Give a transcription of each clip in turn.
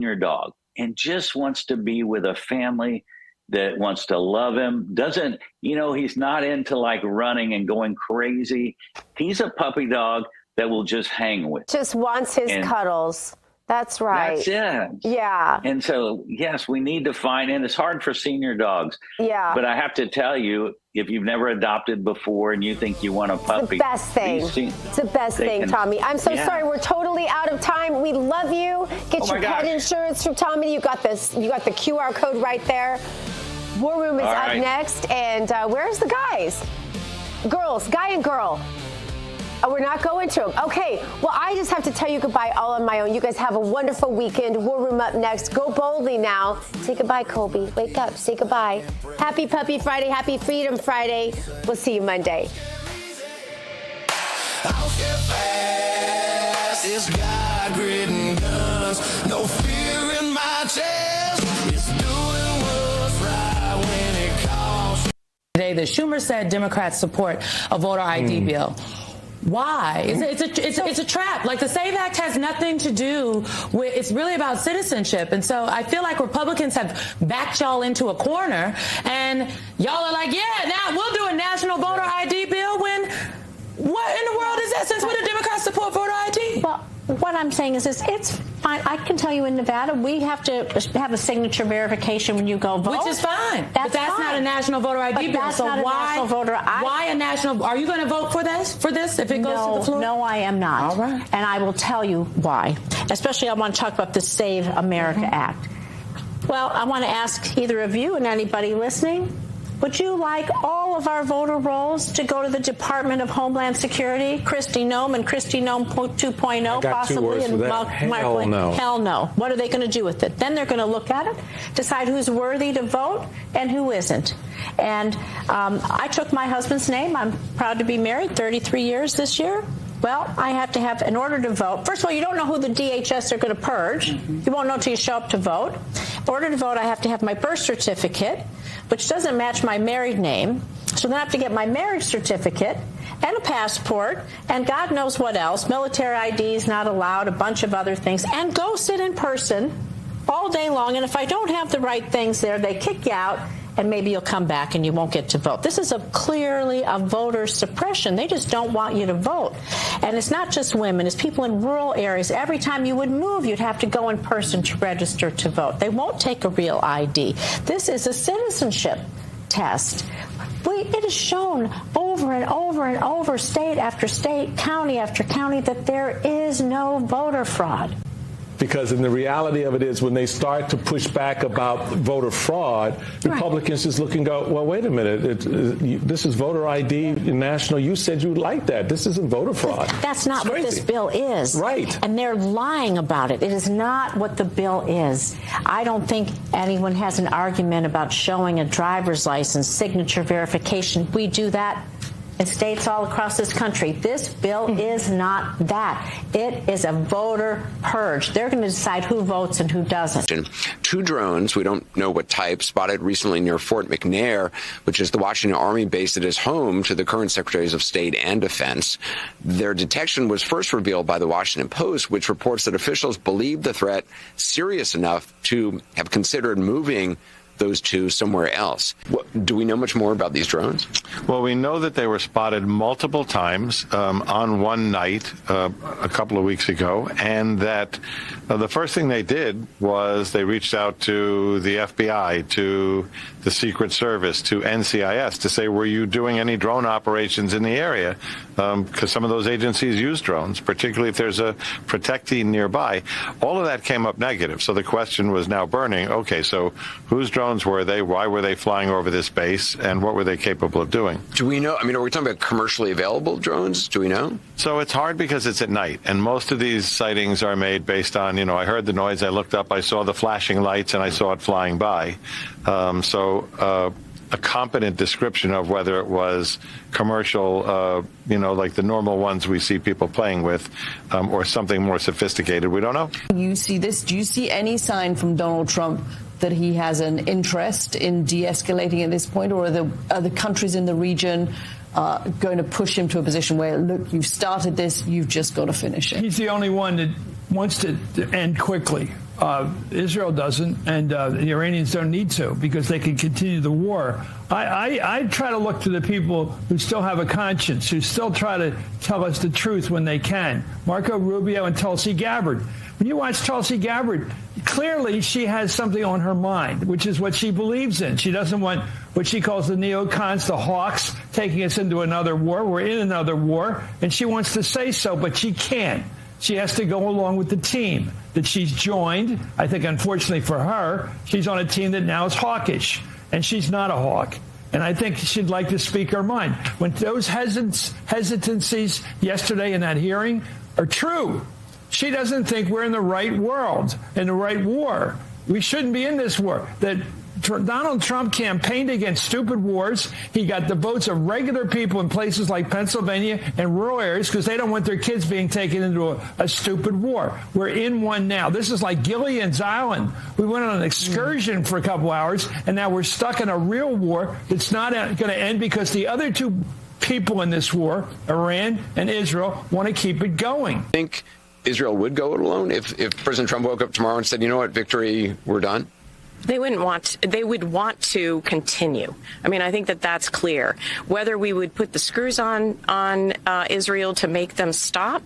your dog and just wants to be with a family that wants to love him, doesn't, he's not into like running and going crazy. He's a puppy dog that will just hang with. Just wants his cuddles. That's right. That's it. Yeah. And so, yes, we need to find, and it's hard for senior dogs. Yeah. But I have to tell you, if you've never adopted before and you think you want a puppy, it's the best thing. It's the best thing, Tommy. I'm so sorry. We're totally out of time. We love you. Get your pet insurance from Tommy. You got this. You got the QR code right there. War Room is up next. And where's the guys? Girls, guy and girl. Oh, we're not going to them. Okay. Well, I just have to tell you goodbye all on my own. You guys have a wonderful weekend. War Room up next. Go boldly now. Say goodbye, Colby. Wake up. Say goodbye. Happy Puppy Friday. Happy Freedom Friday. We'll see you Monday. It's God-ridden guns. No fear in my chest. It's doing what's right when it calls. Today, the Schumer said Democrats support a voter ID bill. Why? It's a trap. Like, the SAVE Act has nothing to do with, it's really about citizenship. And so I feel like Republicans have backed y'all into a corner, and y'all are like, yeah, now we'll do a national voter ID bill when, what in the world is that? Since when do Democrats support voter ID? Well, what I'm saying is this, it's fine. I can tell you in Nevada, we have to have a signature verification when you go vote. Which is fine. But that's not a national voter ID bill. So why a national? Are you going to vote for this if it goes to the floor? No, I am not. All right. And I will tell you why. Especially I want to talk about the Save America Act. Well, I want to ask either of you and anybody listening, would you like all of our voter rolls to go to the Department of Homeland Security, Kristi Noem and Kristi Noem 2.0, possibly? Hell no. Hell no. What are they going to do with it? Then they're going to look at it, decide who's worthy to vote and who isn't. And I took my husband's name. I'm proud to be married, 33 years this year. Well, I have to have, in order to vote, first of all, you don't know who the DHS are going to purge. You won't know until you show up to vote. In order to vote, I have to have my birth certificate, which doesn't match my married name. So then I have to get my marriage certificate and a passport and God knows what else. Military ID is not allowed, a bunch of other things, and go sit in person all day long. And if I don't have the right things there, they kick you out. And maybe you'll come back and you won't get to vote. This is clearly a voter suppression. They just don't want you to vote. And it's not just women. It's people in rural areas. Every time you would move, you'd have to go in person to register to vote. They won't take a real ID. This is a citizenship test. It is shown over and over and over, state after state, county after county, that there is no voter fraud. Because in the reality of it is, when they start to push back about voter fraud, Republicans just look and go, well, wait a minute, this is voter ID national. You said you like that. This isn't voter fraud. That's not what this bill is. Right. And they're lying about it. It is not what the bill is. I don't think anyone has an argument about showing a driver's license, signature verification. We do that in states all across this country. This bill is not that. It is a voter purge. They're going to decide who votes and who doesn't. 2 drones, we don't know what type, spotted recently near Fort McNair, which is the Washington Army base that is home to the current Secretaries of State and Defense. Their detection was first revealed by the Washington Post, which reports that officials believe the threat serious enough to have considered moving those 2 somewhere else. Do we know much more about these drones? Well, we know that they were spotted multiple times on one night a couple of weeks ago, and that the first thing they did was they reached out to the FBI, to the Secret Service, to NCIS to say, were you doing any drone operations in the area? Because some of those agencies use drones, particularly if there's a protectee nearby. All of that came up negative. So the question was now burning. Okay, so whose drones were they? Why were they flying over this base? And what were they capable of doing? Do we know? I mean, are we talking about commercially available drones? Do we know? So it's hard because it's at night. And most of these sightings are made based on, I heard the noise, I looked up, I saw the flashing lights, and I saw it flying by. A competent description of whether it was commercial, like the normal ones we see people playing with, or something more sophisticated, we don't know. You see this? Do you see any sign from Donald Trump that he has an interest in de-escalating at this point, or are the countries in the region going to push him to a position where, look, you've started this, you've just got to finish it? He's the only one that wants to end quickly. Israel doesn't, and the Iranians don't need to, because they can continue the war. I try to look to the people who still have a conscience, who still try to tell us the truth when they can. Marco Rubio and Tulsi Gabbard. When you watch Tulsi Gabbard, clearly she has something on her mind, which is what she believes in. She doesn't want what she calls the neocons, the hawks, taking us into another war. We're in another war, and she wants to say so, but she can't. She has to go along with the team that she's joined. I think, unfortunately for her, she's on a team that now is hawkish, and she's not a hawk. And I think she'd like to speak her mind. When those hesitancies yesterday in that hearing are true, she doesn't think we're in the right world, in the right war. We shouldn't be in this war. That Donald Trump campaigned against stupid wars. He got the votes of regular people in places like Pennsylvania and rural areas because they don't want their kids being taken into a stupid war. We're in one now. This is like Gilligan's Island. We went on an excursion for a couple hours, and now we're stuck in a real war that's not going to end because the other two people in this war, Iran and Israel, want to keep it going. I think Israel would go it alone if President Trump woke up tomorrow and said, you know what, victory, we're done? They would want to continue. I mean, I think that's clear. Whether we would put the screws on Israel to make them stop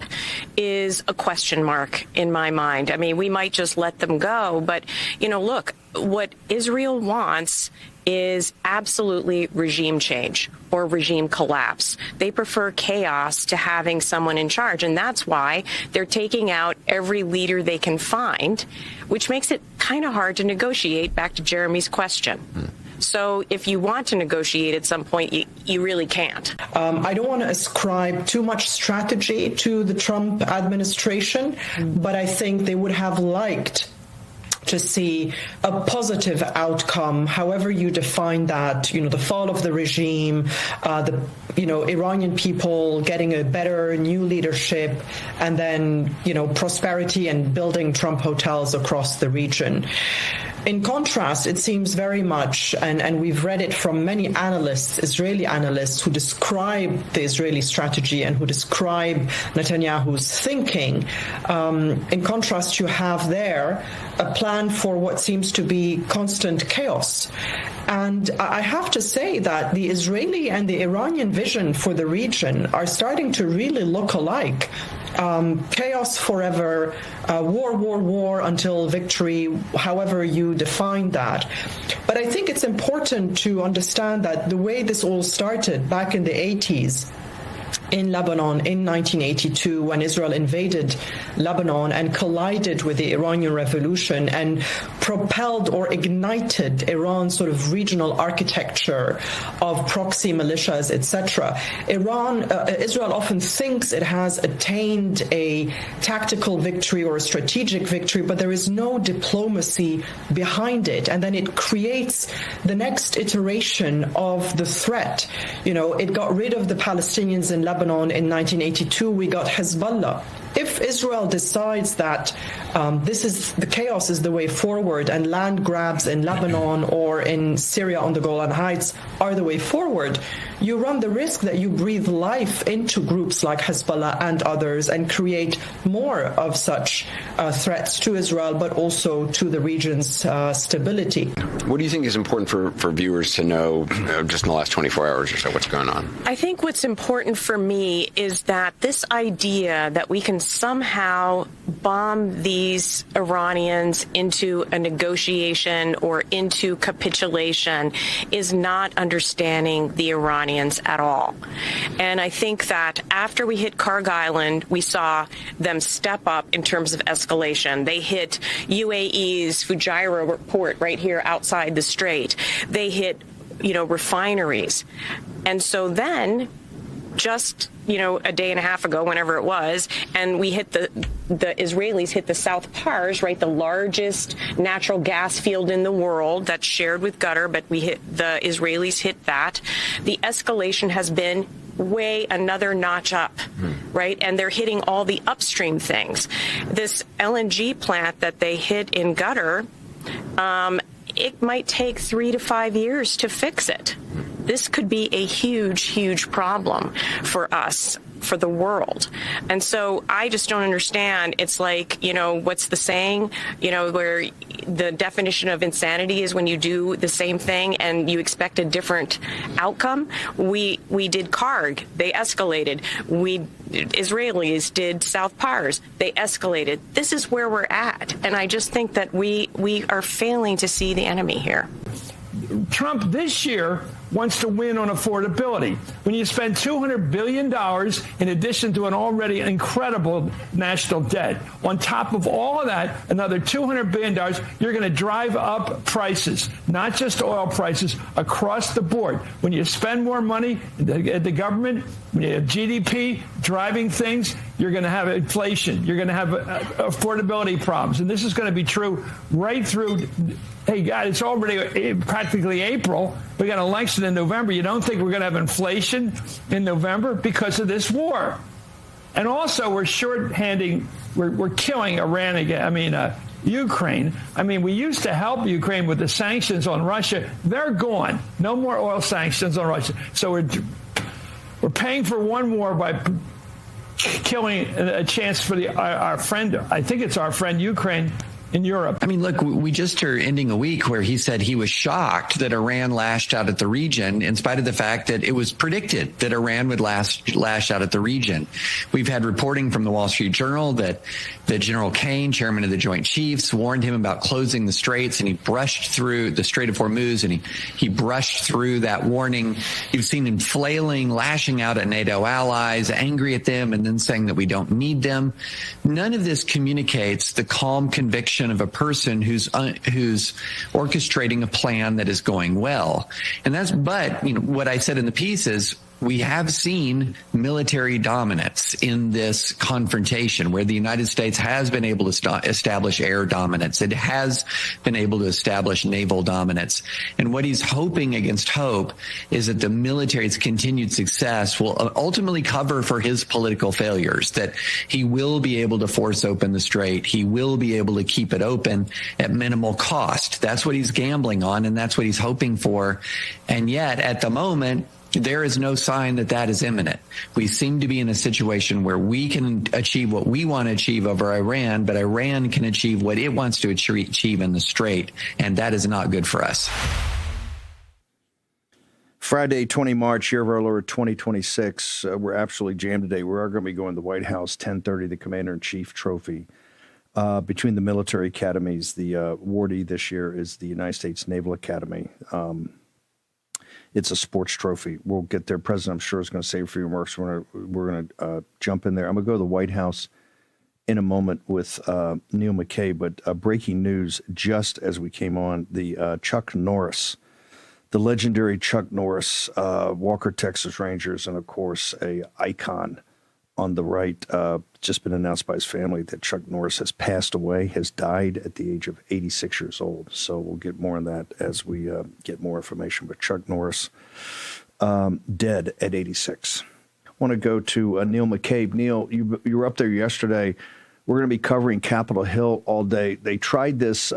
is a question mark in my mind. I mean, we might just let them go. But, look, what Israel wants is absolutely regime change or regime collapse. They prefer chaos to having someone in charge, and that's why they're taking out every leader they can find, which makes it kind of hard to negotiate, back to Jeremy's question. So if you want to negotiate at some point, you really can't. I don't want to ascribe too much strategy to the Trump administration, but I think they would have liked to see a positive outcome, however you define that, the fall of the regime, Iranian people getting a better new leadership, and then, prosperity and building Trump hotels across the region. In contrast, it seems very much, and we've read it from many analysts, Israeli analysts, who describe the Israeli strategy and who describe Netanyahu's thinking. In contrast, you have there a plan for what seems to be constant chaos. And I have to say that the Israeli and the Iranian vision for the region are starting to really look alike. Chaos forever, war until victory, however you define that. But I think it's important to understand that the way this all started back in the 80s, in Lebanon in 1982, when Israel invaded Lebanon and collided with the Iranian Revolution and propelled or ignited Iran's sort of regional architecture of proxy militias, etc. Israel often thinks it has attained a tactical victory or a strategic victory, but there is no diplomacy behind it. And then it creates the next iteration of the threat. It got rid of the Palestinians in Lebanon in 1982. We got Hezbollah. If Israel decides that the chaos is the way forward, and land grabs in Lebanon or in Syria on the Golan Heights are the way forward, you run the risk that you breathe life into groups like Hezbollah and others and create more of such threats to Israel, but also to the region's stability. What do you think is important for viewers to know just in the last 24 hours or so? What's going on? I think what's important for me is that this idea that we can somehow bomb these Iranians into a negotiation or into capitulation is not understanding the Iranians at all. And I think that after we hit Karg Island, we saw them step up in terms of escalation. They hit UAE's Fujairah port right here outside the Strait. They hit, refineries. And so then just, a day and a half ago, whenever it was, and we hit the Israelis hit the South Pars, right, the largest natural gas field in the world that's shared with Qatar, but the Israelis hit that. The escalation has been way another notch up, right? And they're hitting all the upstream things. This LNG plant that they hit in Qatar, it might take 3 to 5 years to fix it. This could be a huge, huge problem for us for the world. And so I just don't understand. It's like, what's the saying, where the definition of insanity is when you do the same thing and you expect a different outcome. We did Karg. They escalated. Israelis did South Pars. They escalated. This is where we're at. And I just think that we are failing to see the enemy here. Trump this year wants to win on affordability. When you spend $200 billion in addition to an already incredible national debt, on top of all of that, another $200 billion, you're going to drive up prices, not just oil prices, across the board. When you spend more money at the government, when you have GDP driving things, you're going to have inflation. You're going to have affordability problems. And this is going to be true right through. Hey, God, it's already practically April. We got an election in November. You don't think we're going to have inflation in November because of this war? And also, we're shorthanding, we're killing Iran again. Ukraine. We used to help Ukraine with the sanctions on Russia. They're gone. No more oil sanctions on Russia. So we're paying for one war by killing a chance for our friend. I think it's our friend Ukraine. In Europe. Look, we just are ending a week where he said he was shocked that Iran lashed out at the region, in spite of the fact that it was predicted that Iran would lash out at the region. We've had reporting from the Wall Street Journal that General Kane, chairman of the Joint Chiefs, warned him about closing the straits, and he brushed through the Strait of Hormuz, and he brushed through that warning. You've seen him flailing, lashing out at NATO allies, angry at them, and then saying that we don't need them. None of this communicates the calm conviction of a person who's orchestrating a plan that is going well. And but what I said in the piece is we have seen military dominance in this confrontation where the United States has been able to establish air dominance. It has been able to establish naval dominance. And what he's hoping against hope is that the military's continued success will ultimately cover for his political failures, that he will be able to force open the strait. He will be able to keep it open at minimal cost. That's what he's gambling on, and that's what he's hoping for. And yet, at the moment, there is no sign that that is imminent. We seem to be in a situation where we can achieve what we want to achieve over Iran, but Iran can achieve what it wants to achieve in the Strait, and that is not good for us. Friday, 20 March, year of our Lord 2026. We're absolutely jammed today. We are going to be going to the White House, 10:30, the Commander-in-Chief Trophy. Between the military academies, the awardee this year is the United States Naval Academy. It's a sports trophy. We'll get there. President, I'm sure, is going to say a few remarks. We're going to jump in there. I'm going to go to the White House in a moment with Neil McKay, but breaking news just as we came on, the Chuck Norris, the legendary Chuck Norris, Walker, Texas Rangers, and, of course, a icon on the right, just been announced by his family that Chuck Norris has passed away, has died at the age of 86 years old. So we'll get more on that as we get more information. But Chuck Norris, dead at 86. I want to go to Neil McCabe. Neil, you were up there yesterday. We're going to be covering Capitol Hill all day. They tried this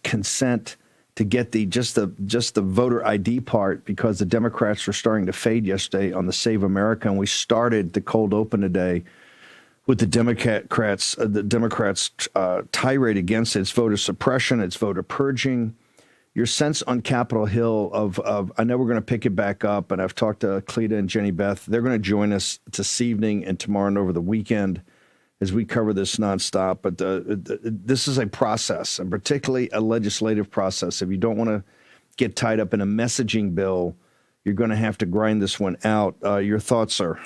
consent to get just the voter ID part because the Democrats were starting to fade yesterday on the Save America, and we started the cold open today with the Democrats tirade against it. It's voter suppression, it's voter purging. Your sense on Capitol Hill of I know we're going to pick it back up, and I've talked to Cleta and Jenny Beth. They're going to join us this evening and tomorrow and over the weekend as we cover this nonstop. But this is a process, and particularly a legislative process. If you don't want to get tied up in a messaging bill, you're going to have to grind this one out. Your thoughts, sir?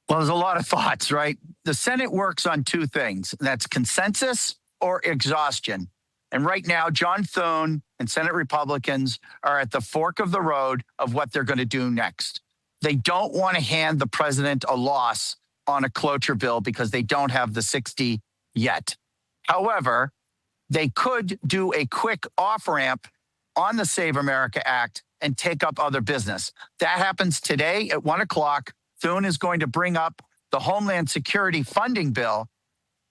Well, there's a lot of thoughts, right? The Senate works on two things. That's consensus or exhaustion. And right now, John Thune and Senate Republicans are at the fork of the road of what they're going to do next. They don't want to hand the president a loss on a cloture bill because they don't have the 60 yet. However, they could do a quick off-ramp on the Save America Act and take up other business. That happens today at 1 o'clock. Thune is going to bring up the Homeland Security funding bill.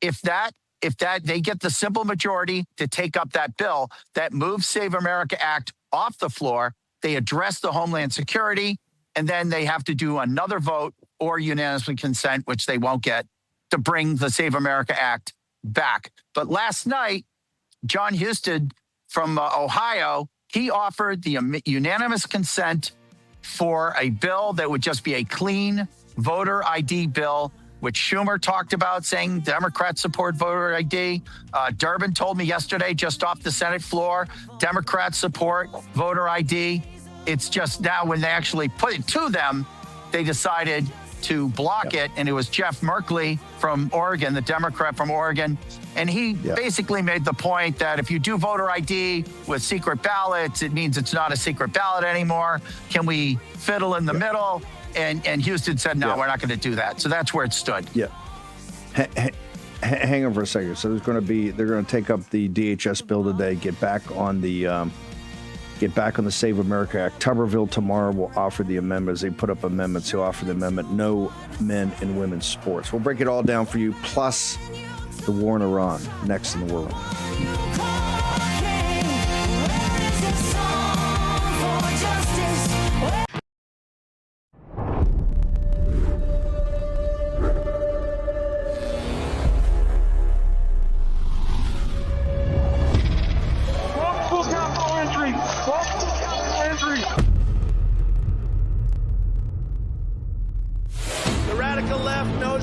If they get the simple majority to take up that bill, that moves Save America Act off the floor. They address the Homeland Security, and then they have to do another vote or unanimous consent, which they won't get, to bring the Save America Act back. But last night, John Husted from Ohio, he offered the unanimous consent for a bill that would just be a clean voter ID bill, which Schumer talked about, saying Democrats support voter ID. Durbin told me yesterday, just off the Senate floor, Democrats support voter ID. It's just now when they actually put it to them, they decided to block it. And it was Jeff Merkley from Oregon, the Democrat from Oregon. And he basically made the point that if you do voter ID with secret ballots, it means it's not a secret ballot anymore. Can we fiddle in the middle? And Houston said, no, we're not going to do that. So that's where it stood. Yeah. Hang on for a second. So they're going to take up the DHS bill today, get back on the Save America Act. Tuberville tomorrow will offer the amendments. They put up amendments to offer the amendment, no men and women's sports. We'll break it all down for you, plus the war in Iran, next in the War Room.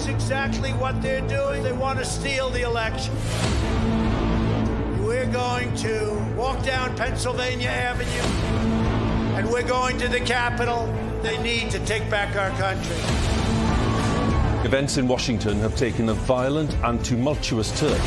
Exactly what they're doing. They want to steal the election. We're going to walk down Pennsylvania Avenue, and we're going to the Capitol. They need to take back our country. Events in Washington have taken a violent and tumultuous turn.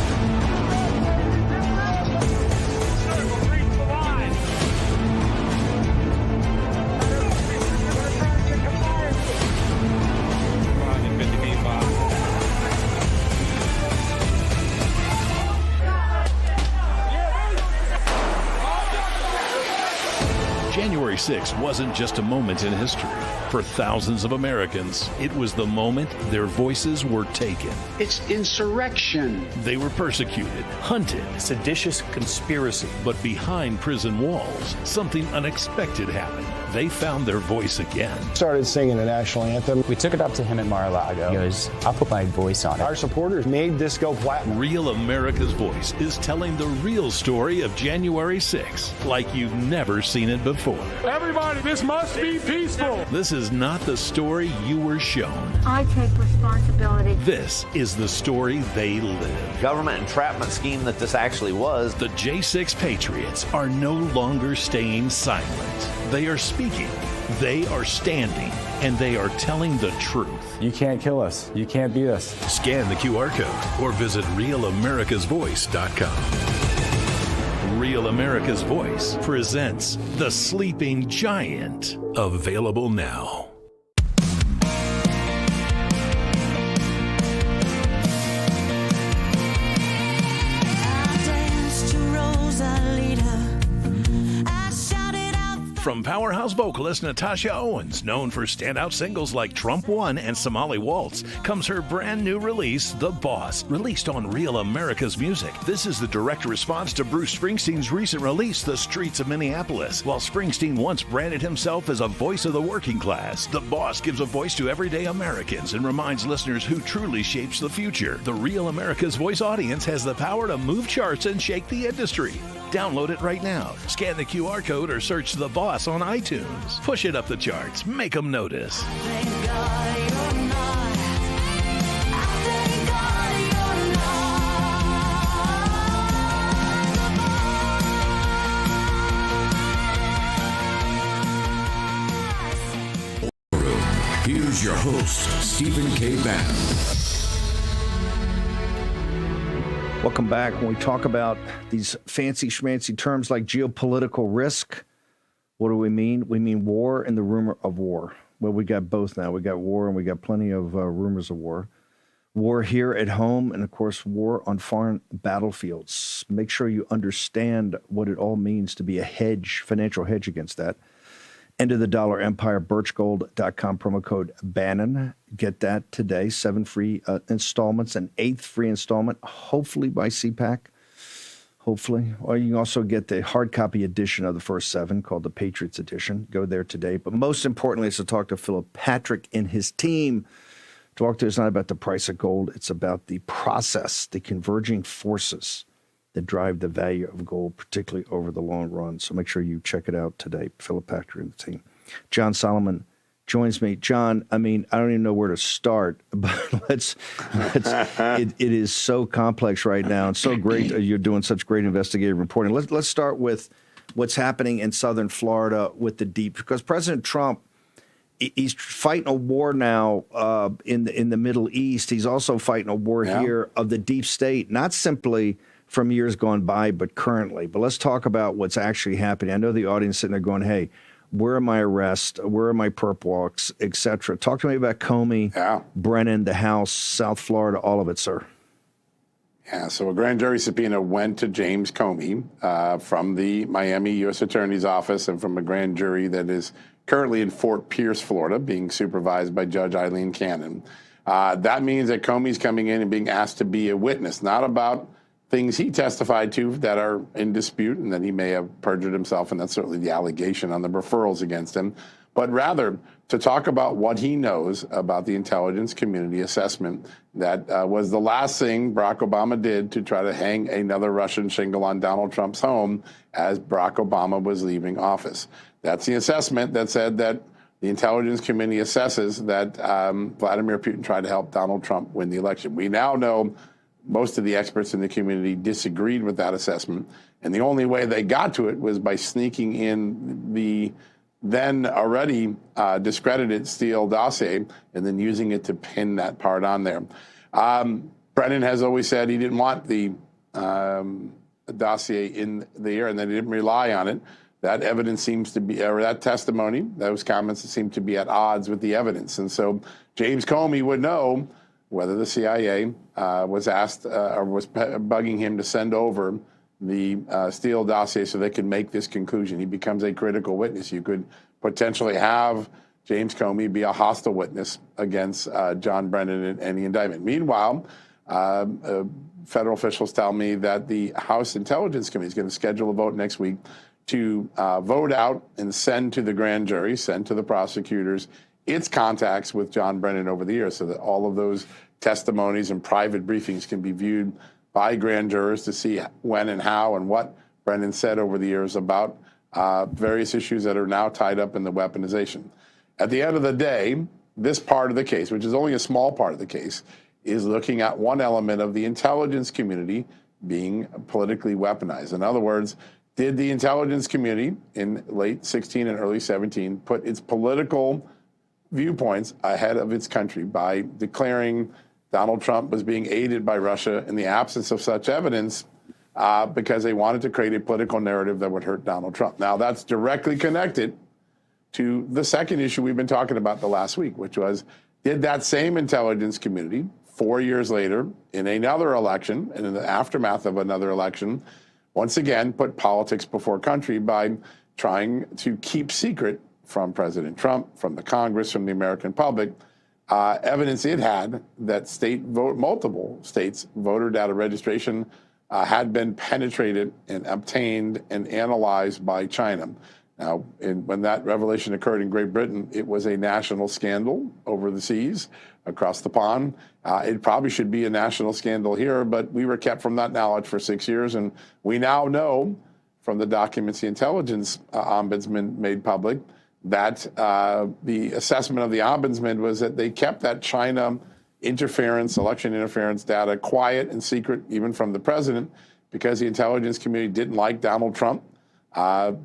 January 6th wasn't just a moment in history. For thousands of Americans, it was the moment their voices were taken. It's insurrection. They were persecuted, hunted. Seditious conspiracy. But behind prison walls, something unexpected happened. They found their voice again. Started singing the national anthem. We took it up to him at Mar-a-Lago. He goes, I'll put my voice on it. Our supporters made this go platinum. Real America's Voice is telling the real story of January 6th, like you've never seen it before. Everybody, this must be peaceful. This is not the story you were shown. I take responsibility. This is the story they live. Government entrapment scheme that this actually was. The J6 Patriots are no longer staying silent. They are speaking, they are standing, and they are telling the truth. You can't kill us. You can't beat us. Scan the QR code or visit RealAmericasVoice.com. Real America's Voice presents The Sleeping Giant. Available now. From powerhouse vocalist Natasha Owens, known for standout singles like Trump One and Somali Waltz, comes her brand new release, The Boss, released on Real America's Music. This is the direct response to Bruce Springsteen's recent release, The Streets of Minneapolis. While Springsteen once branded himself as a voice of the working class, The Boss gives a voice to everyday Americans and reminds listeners who truly shapes the future. The Real America's Voice audience has the power to move charts and shake the industry. Download it right now. Scan the QR code or search The Boss on iTunes. Push it up the charts. Make them notice. Here's your host, Stephen K. Bannon. Welcome back. When we talk about these fancy schmancy terms like geopolitical risk, what do we mean? We mean war and the rumor of war. Well, we got both now. We got war and we got plenty of rumors of war. War here at home and, of course, war on foreign battlefields. Make sure you understand what it all means to be a hedge, financial hedge against that. End of the Dollar Empire, birchgold.com, promo code Bannon. Get that today. 7 free installments, an 8th free installment, hopefully by CPAC. hopefully. Or you can also get the hard copy edition of the first 7 called the Patriots Edition. Go there today. But most importantly is to talk to Philip Patrick and his team. Talk to us not about the price of gold. It's about the process, the converging forces that drive the value of gold, particularly over the long run. So make sure you check it out today. Philip Patrick and the team. John Solomon joins me. John, I mean, I don't even know where to start, but it is so complex right now and so great. You're doing such great investigative reporting. Let's start with what's happening in southern Florida with the deep, because President Trump, he's fighting a war now in the Middle East. He's also fighting a war here of the deep state, not simply from years gone by, but currently. But let's talk about what's actually happening. I know the audience sitting there going, hey, where are my arrests? Where are my perp walks, et cetera? Talk to me about Comey, Bannon, the House, South Florida, all of it, sir. Yeah, so a grand jury subpoena went to James Comey from the Miami U.S. Attorney's Office and from a grand jury that is currently in Fort Pierce, Florida, being supervised by Judge Eileen Cannon. That means that Comey's coming in and being asked to be a witness, not about things he testified to that are in dispute and that he may have perjured himself, and that's certainly the allegation on the referrals against him, but rather to talk about what he knows about the intelligence community assessment that was the last thing Barack Obama did to try to hang another Russian shingle on Donald Trump's home as Barack Obama was leaving office. That's the assessment that said that the intelligence community assesses that Vladimir Putin tried to help Donald Trump win the election. We now know most of the experts in the community disagreed with that assessment, and the only way they got to it was by sneaking in the then already discredited Steele dossier and then using it to pin that part on there. Brennan has always said he didn't want the dossier in the air and that he didn't rely on it. That evidence seems to be, or that testimony, those comments seem to be at odds with the evidence. And so James Comey would know whether the CIA was asked or was bugging him to send over the Steele dossier so they could make this conclusion. He becomes a critical witness. You could potentially have James Comey be a hostile witness against John Brennan in any indictment. Meanwhile, federal officials tell me that the House Intelligence Committee is going to schedule a vote next week to vote out and send to the grand jury, send to the prosecutors, its contacts with John Brennan over the years, so that all of those testimonies and private briefings can be viewed by grand jurors to see when and how and what Brennan said over the years about various issues that are now tied up in the weaponization. At the end of the day, this part of the case, which is only a small part of the case, is looking at one element of the intelligence community being politically weaponized. In other words, did the intelligence community in late 16 and early 17 put its political viewpoints ahead of its country by declaring Donald Trump was being aided by Russia in the absence of such evidence because they wanted to create a political narrative that would hurt Donald Trump? Now, that's directly connected to the second issue we've been talking about the last week, which was, did that same intelligence community 4 years later in another election and in the aftermath of another election once again put politics before country by trying to keep secret from President Trump, from the Congress, from the American public, evidence it had that multiple states' voter data registration had been penetrated and obtained and analyzed by China. Now, when that revelation occurred in Great Britain, it was a national scandal over the seas, across the pond. It probably should be a national scandal here, but we were kept from that knowledge for 6 years, and we now know from the documents the intelligence ombudsman made public that the assessment of the ombudsman was that they kept that China election interference data quiet and secret, even from the president, because the intelligence community didn't like Donald Trump.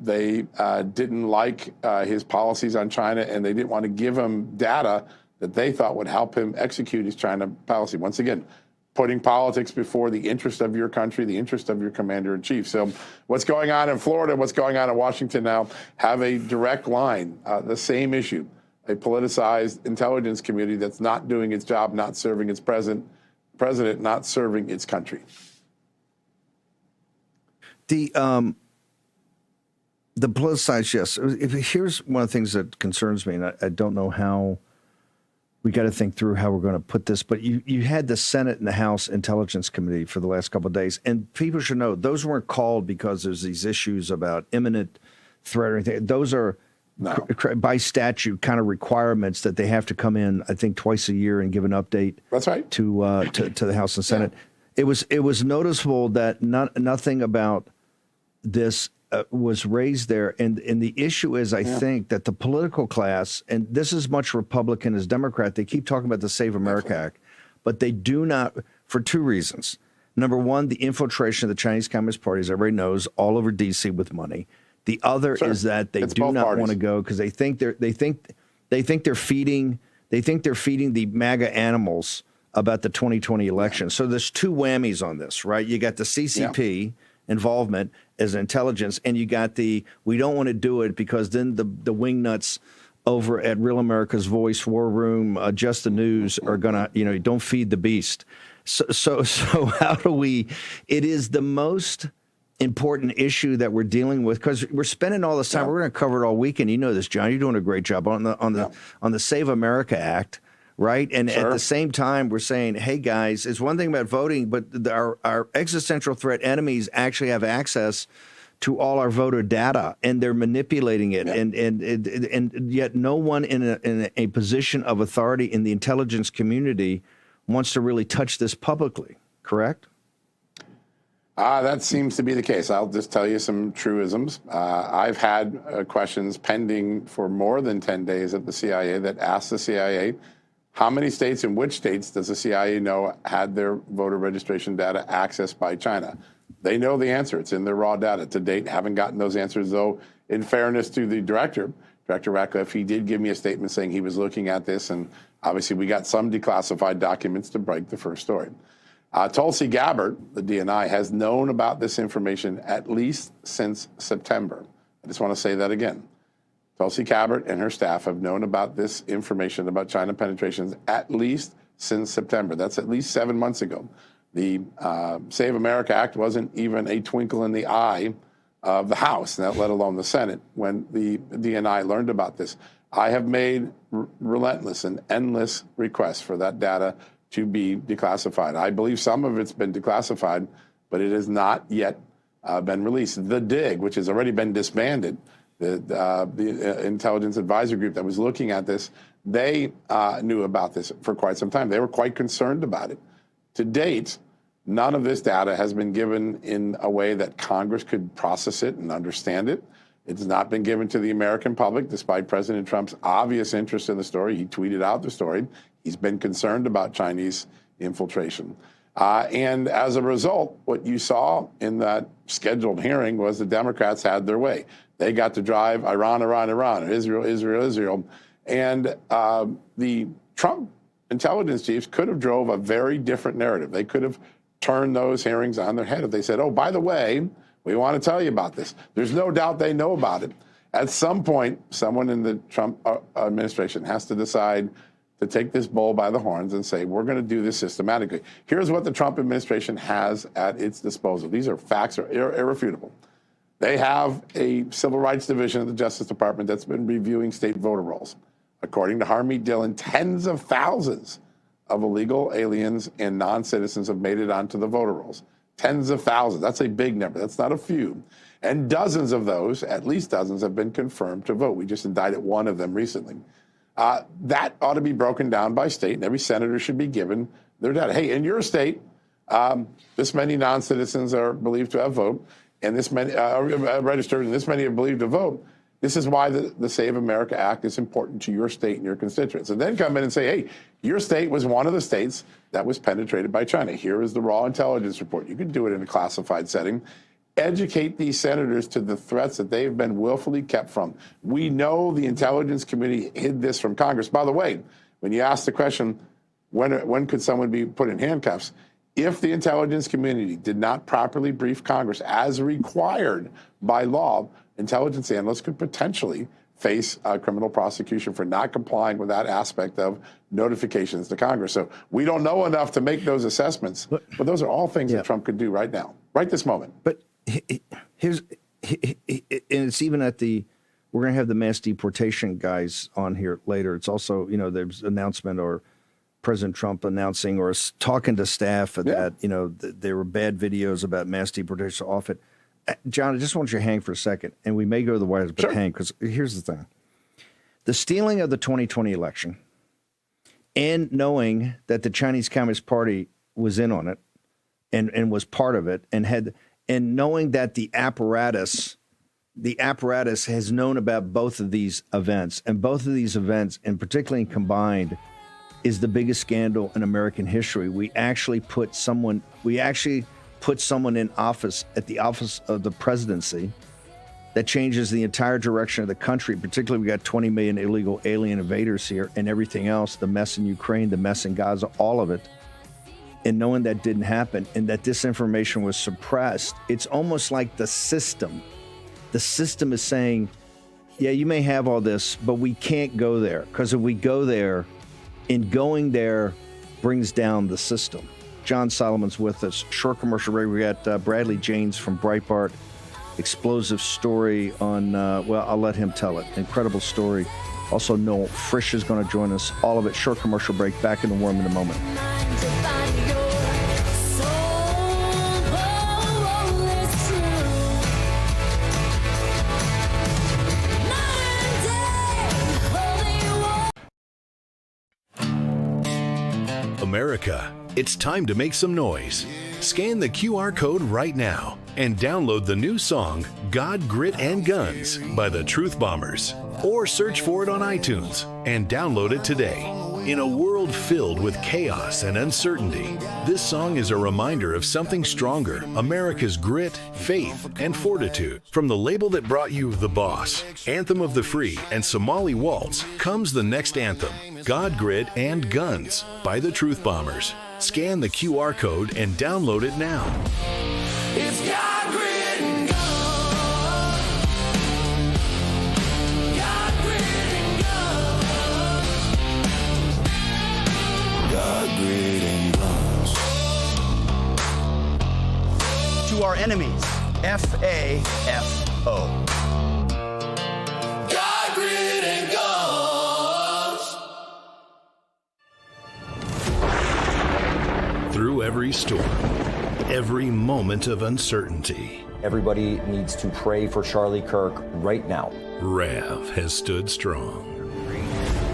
They didn't like his policies on China, and they didn't want to give him data that they thought would help him execute his China policy. Once again, putting politics before the interest of your country, the interest of your commander-in-chief. So what's going on in Florida, what's going on in Washington now, have a direct line, the same issue, a politicized intelligence community that's not doing its job, not serving its president, not serving its country. The politicized, yes. Here's one of the things that concerns me, and I don't know how we got to think through how we're going to put this. But you had the Senate and the House Intelligence Committee for the last couple of days, and people should know those weren't called because there's these issues about imminent threat or anything. Those are by statute kind of requirements that they have to come in, I think, twice a year and give an update. That's right. To the House and Senate. Yeah. It was noticeable that nothing about this was raised there. And the issue is, I think, that the political class, and this is much Republican as Democrat, they keep talking about the Save America Act, but they do not, for two reasons. Number one, the infiltration of the Chinese Communist Party, as everybody knows, all over D.C. with money. The other is that they do not want to go because they think they're feeding the MAGA animals about the 2020 election. So there's two whammies on this, right? You got the CCP involvement as intelligence, and you got we don't want to do it because then the wingnuts over at Real America's Voice, War Room, Just the News are gonna, don't feed the beast. So how do we? It is the most important issue that we're dealing with because we're spending all this time. We're going to cover it all weekend. You know this, John. You're doing a great job on the Save America Act. Right. And at the same time, we're saying, hey, guys, it's one thing about voting, but our existential threat enemies actually have access to all our voter data and they're manipulating it. Yeah. And yet no one in a position of authority in the intelligence community wants to really touch this publicly. Correct? That seems to be the case. I'll just tell you some truisms. I've had questions pending for more than 10 days at the CIA that ask the CIA, how many states and which states does the CIA know had their voter registration data accessed by China? They know the answer. It's in their raw data. To date, haven't gotten those answers, though, in fairness to the Director Ratcliffe, he did give me a statement saying he was looking at this, and obviously we got some declassified documents to break the first story. Tulsi Gabbard, the DNI, has known about this information at least since September. I just want to say that again. Tulsi Gabbard and her staff have known about this information about China penetrations at least since September. That's at least 7 months ago. The Save America Act wasn't even a twinkle in the eye of the House, let alone the Senate, when the DNI learned about this. I have made relentless and endless requests for that data to be declassified. I believe some of it's been declassified, but it has not yet been released. The DIG, which has already been disbanded, the intelligence advisory group that was looking at this, they knew about this for quite some time. They were quite concerned about it. To date, none of this data has been given in a way that Congress could process it and understand it. It's not been given to the American public, despite President Trump's obvious interest in the story. He tweeted out the story. He's been concerned about Chinese infiltration. And as a result, what you saw in that scheduled hearing was the Democrats had their way. They got to drive Iran, Iran, Iran, Israel, Israel, Israel. And the Trump intelligence chiefs could have drove a very different narrative. They could have turned those hearings on their head if they said, oh, by the way, we want to tell you about this. There's no doubt they know about it. At some point, someone in the Trump administration has to decide to take this bull by the horns and say, we're going to do this systematically. Here's what the Trump administration has at its disposal. These are facts, are irrefutable. They have a civil rights division of the Justice Department that's been reviewing state voter rolls. According to Harmeet Dillon, tens of thousands of illegal aliens and non-citizens have made it onto the voter rolls. Tens of thousands. That's a big number. That's not a few. And dozens of those, at least dozens, have been confirmed to vote. We just indicted one of them recently. That ought to be broken down by state, and every senator should be given their data. Hey, in your state, this many non-citizens are believed to have voted, and this many registered, and this many are believed to vote. This is why the Save America Act is important to your state and your constituents. And then come in and say, hey, your state was one of the states that was penetrated by China. Here is the raw intelligence report. You can do it in a classified setting. Educate these senators to the threats that they've been willfully kept from. We know the intelligence committee hid this from Congress. By the way, when you ask the question, when could someone be put in handcuffs? If the intelligence community did not properly brief Congress as required by law, intelligence analysts could potentially face criminal prosecution for not complying with that aspect of notifications to Congress. So we don't know enough to make those assessments, but those are all things that Trump could do right now, right this moment. But and it's even at the We're going to have the mass deportation guys on here later. It's also, there's an announcement or President Trump announcing or talking to staff that, there were bad videos about mass deportation off it. John, I just want you to hang for a second, and we may go to the White House, but hang, because here's the thing. The stealing of the 2020 election and knowing that the Chinese Communist Party was in on it and was part of it and knowing that the apparatus has known about both of these events, and both of these events, and particularly combined, is the biggest scandal in American history. We actually put someone in office at the office of the presidency that changes the entire direction of the country. Particularly, we got 20 million illegal alien invaders here and everything else, the mess in Ukraine, the mess in Gaza, all of it. And knowing that didn't happen and that this information was suppressed, it's almost like the system is saying, yeah, you may have all this, but we can't go there, because if we go there, in going there brings down the system. John Solomon's with us. Short commercial break. We got Bradley James from Breitbart. Explosive story on, I'll let him tell it. Incredible story. Also, Noel Frisch is going to join us. All of it. Short commercial break. Back in the War Room in a moment. America, it's time to make some noise. Scan the QR code right now and download the new song God, Grit, and Guns by the Truth Bombers. Or search for it on iTunes and download it today. In a world filled with chaos and uncertainty, this song is a reminder of something stronger, America's grit, faith, and fortitude. From the label that brought you The Boss, Anthem of the Free, and Somali Waltz, comes the next anthem, God, Grit, and Guns by the Truth Bombers. Scan the QR code and download it now. It's God, grit, and guns. God, grit, and guns. God, grit, and guns. To our enemies, FAFO. God, grit, and guns. Through every storm, every moment of uncertainty, everybody needs to pray for Charlie Kirk right now. Rev has stood strong.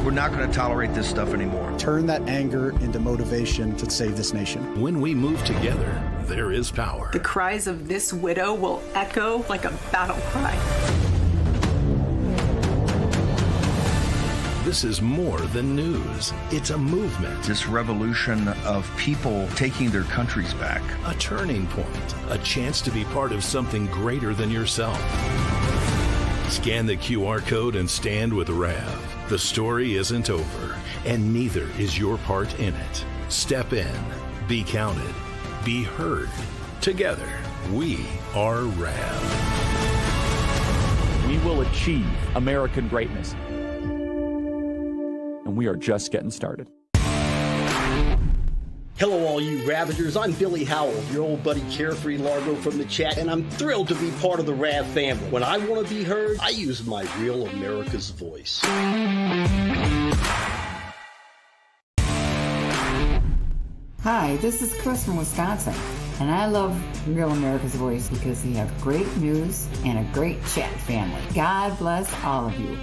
We're not going to tolerate this stuff anymore. Turn that anger into motivation to save this nation. When we move together, there is power. The cries of this widow will echo like a battle cry. This is more than news. It's a movement. This revolution of people taking their countries back. A turning point. A chance to be part of something greater than yourself. Scan the QR code and stand with Rev. The story isn't over, and neither is your part in it. Step in. Be counted. Be heard. Together, we are Rev. We will achieve American greatness. And we are just getting started. Hello, all you Ravagers. I'm Billy Howell, your old buddy Carefree Largo from the chat, and I'm thrilled to be part of the Rav family. When I want to be heard, I use my real America's voice. Hi, this is Chris from Wisconsin, and I love Real America's Voice because we have great news and a great chat family. God bless all of you.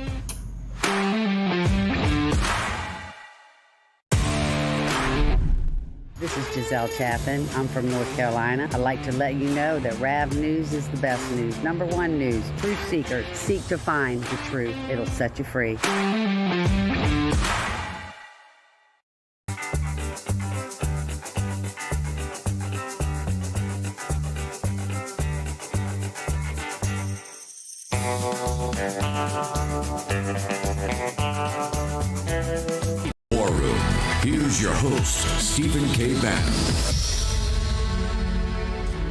This is Giselle Chapin. I'm from North Carolina. I'd like to let you know that Rav News is the best news. Number one news. Truth seekers seek to find the truth. It'll set you free. War Room. Here's your host, Stephen K. Bannon.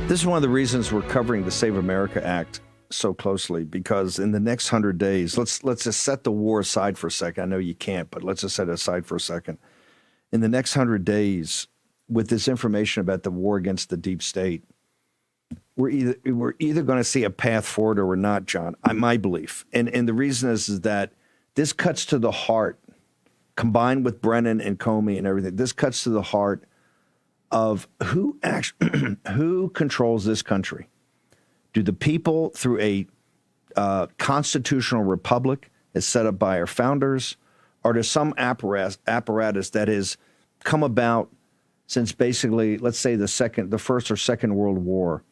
This is one of the reasons we're covering the Save America Act so closely, because in the next 100 days, let's just set the war aside for a second. I know you can't, but let's just set it aside for a second. In the next 100 days, with this information about the war against the deep state, we're either going to see a path forward or we're not, John. My belief, and the reason is that this cuts to the heart, combined with Bannon and Comey and everything. This cuts to the heart of who controls this country. Do the people through a constitutional republic as set up by our founders, or does some apparatus that has come about since basically, let's say, the First or Second World War,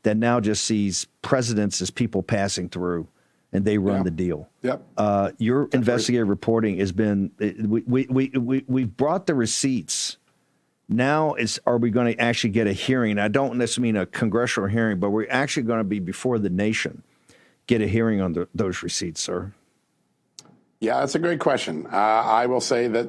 that now just sees presidents as people passing through, and they run the deal. Yep. Your investigative reporting has been. We've brought the receipts. Now are we going to actually get a hearing? I don't necessarily mean a congressional hearing, but we're actually going to be before the nation, get a hearing on those receipts, sir. Yeah, that's a great question. I will say that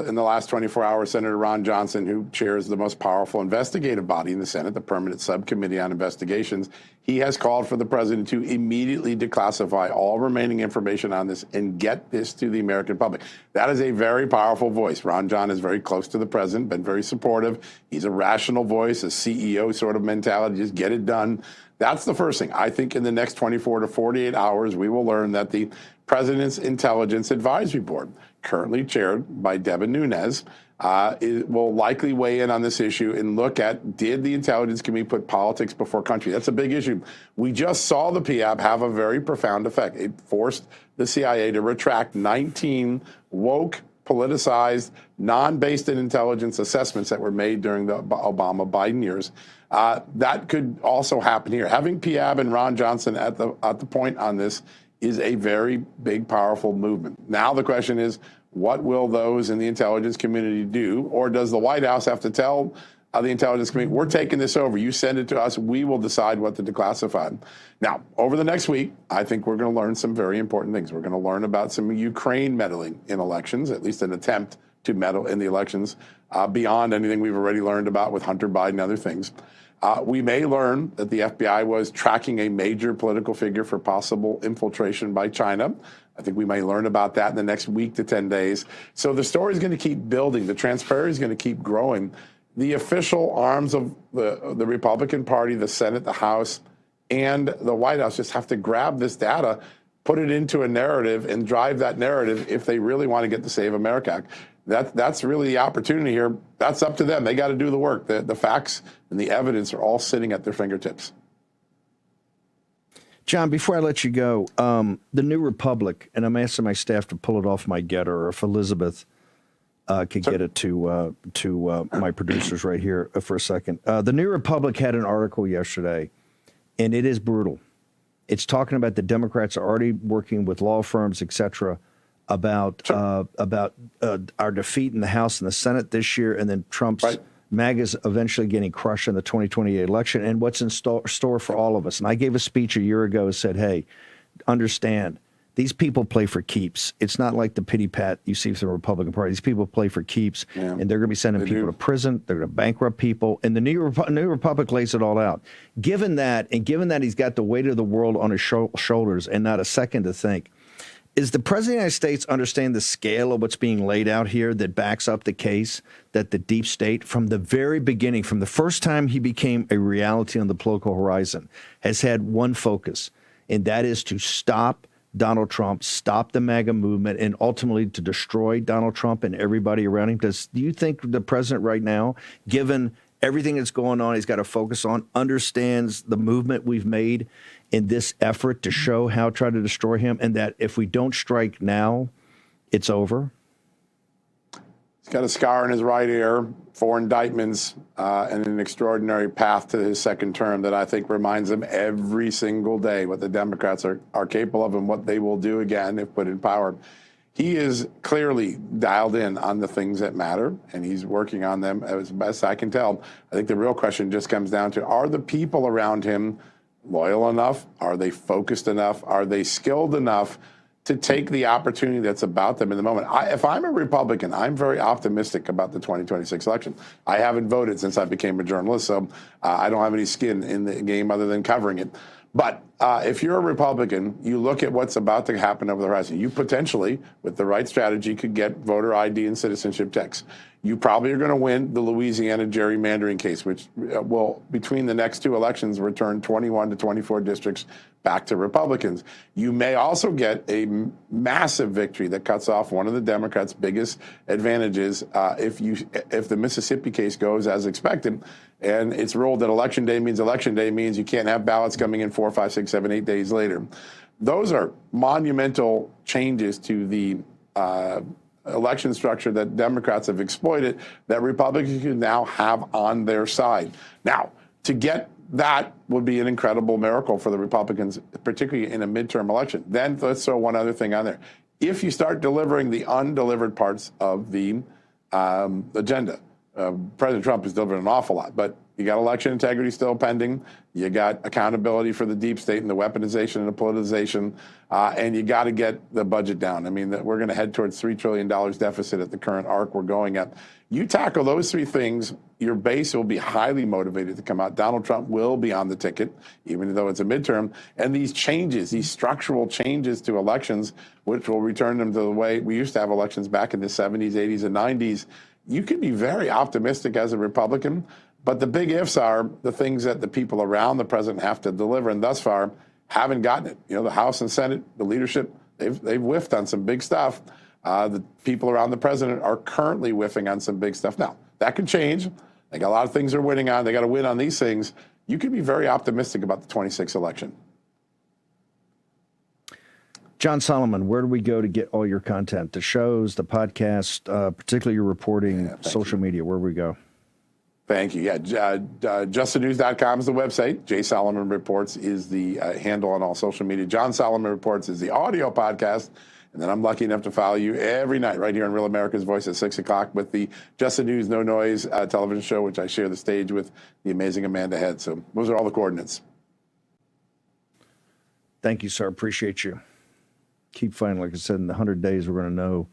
in the last 24 hours, Senator Ron Johnson, who chairs the most powerful investigative body in the Senate, the Permanent Subcommittee on Investigations, he has called for the president to immediately declassify all remaining information on this and get this to the American public. That is a very powerful voice. Ron John is very close to the president, been very supportive. He's a rational voice, a CEO sort of mentality, just get it done. That's the first thing. I think in the next 24 to 48 hours, we will learn that the President's Intelligence Advisory Board, currently chaired by Devin Nunes, will likely weigh in on this issue and look at, did the Intelligence Committee put politics before country? That's a big issue. We just saw the PAB have a very profound effect. It forced the CIA to retract 19 woke, politicized, non-based in intelligence assessments that were made during the Obama-Biden years. That could also happen here. Having PAB and Ron Johnson at the point on this is a very big, powerful movement. Now the question is, what will those in the intelligence community do? Or does the White House have to tell the intelligence community, we're taking this over, you send it to us, we will decide what to declassify? Now, over the next week, I think we're going to learn some very important things. We're going to learn about some Ukraine meddling in elections, at least an attempt to meddle in the elections, beyond anything we've already learned about with Hunter Biden and other things. We may learn that the FBI was tracking a major political figure for possible infiltration by China. I think we may learn about that in the next week to 10 days. So the story is going to keep building. The transparency is going to keep growing. The official arms of the Republican Party, the Senate, the House, and the White House just have to grab this data, put it into a narrative, and drive that narrative if they really want to get the Save America Act. That's really the opportunity here. That's up to them. They got to do the work. The facts and the evidence are all sitting at their fingertips. John, before I let you go, the New Republic, and I'm asking my staff to pull it off my getter, or if Elizabeth could get it to my producers right here for a second. The New Republic had an article yesterday, and it is brutal. It's talking about the Democrats are already working with law firms, et cetera, about our defeat in the House and the Senate this year, and then Trump's MAGA's eventually getting crushed in the 2028 election, and what's in store for all of us. And I gave a speech a year ago and said, hey, understand, these people play for keeps. It's not like the pity pat you see from the Republican Party. These people play for keeps, and they're going to be sending people to prison. They're going to bankrupt people, and the New Republic lays it all out. Given that, and given that he's got the weight of the world on his shoulders and not a second to think, is the President of the United States understand the scale of what's being laid out here that backs up the case that the deep state, from the very beginning, from the first time he became a reality on the political horizon, has had one focus, and that is to stop Donald Trump, stop the MAGA movement, and ultimately to destroy Donald Trump and everybody around him? Do you think the president right now, given everything that's going on, he's got to focus on, understands the movement we've made in this effort to show how try to destroy him, and that if we don't strike now, it's over? He's got a scar in his right ear, 4 indictments, and an extraordinary path to his second term that I think reminds him every single day what the Democrats are capable of and what they will do again if put in power. He is clearly dialed in on the things that matter, and he's working on them as best I can tell. I think the real question just comes down to, are the people around him loyal enough? Are they focused enough? Are they skilled enough to take the opportunity that's about them in the moment? If I'm a Republican, I'm very optimistic about the 2026 election. I haven't voted since I became a journalist, so I don't have any skin in the game other than covering it. But if you're a Republican, you look at what's about to happen over the horizon. You potentially, with the right strategy, could get voter ID and citizenship checks. You probably are going to win the Louisiana gerrymandering case, which will, between the next two elections, return 21 to 24 districts back to Republicans. You may also get a massive victory that cuts off one of the Democrats' biggest advantages if the Mississippi case goes as expected. And it's ruled that election day means you can't have ballots coming in 4, 5, 6, 7, 8 days later. Those are monumental changes to the election structure that Democrats have exploited that Republicans can now have on their side. Now, to get that would be an incredible miracle for the Republicans, particularly in a midterm election. Then let's throw one other thing on there. If you start delivering the undelivered parts of the agenda, President Trump has delivered an awful lot, but you got election integrity still pending. You got accountability for the deep state and the weaponization and the politicization, and you got to get the budget down. I mean, we're going to head towards $3 trillion deficit at the current arc we're going at. You tackle those three things, your base will be highly motivated to come out. Donald Trump will be on the ticket, even though it's a midterm. And these changes, these structural changes to elections, which will return them to the way we used to have elections back in the 70s, 80s, and 90s, you can be very optimistic as a Republican. But the big ifs are the things that the people around the president have to deliver, and thus far haven't gotten it. You know, the House and Senate, the leadership, they've whiffed on some big stuff. The people around the president are currently whiffing on some big stuff. Now, that could change. They got a lot of things they're winning on. They got to win on these things. You can be very optimistic about the 26th election. John Solomon, where do we go to get all your content? The shows, the podcast, particularly your reporting, social media, where do we go? Thank you. Yeah, justthenews.com is the website. Jay Solomon Reports is the handle on all social media. John Solomon Reports is the audio podcast. And then I'm lucky enough to follow you every night right here on Real America's Voice at 6 o'clock with the Just the News, No Noise television show, which I share the stage with the amazing Amanda Head. So those are all the coordinates. Thank you, sir. Appreciate you. Keep fighting. Like I said, in the 100 days, we're going to know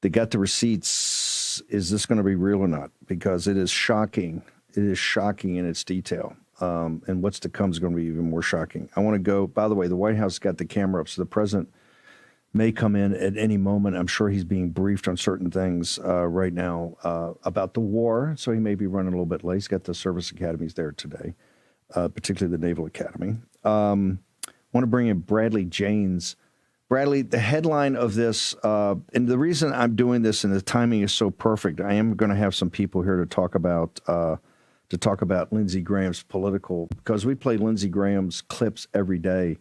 they got the receipts. Is this going to be real or not? Because it is shocking. It is shocking in its detail. And what's to come is going to be even more shocking. I want to go, by the way, the White House got the camera up, so the president may come in at any moment. I'm sure he's being briefed on certain things right now about the war, so he may be running a little bit late. He's got the service academies there today, particularly the Naval Academy. I want to bring in Bradley Janes. Bradley, the headline of this, and the reason I'm doing this and the timing is so perfect, I am going to have some people here to talk about Lindsey Graham's political, because we play Lindsey Graham's clips every day,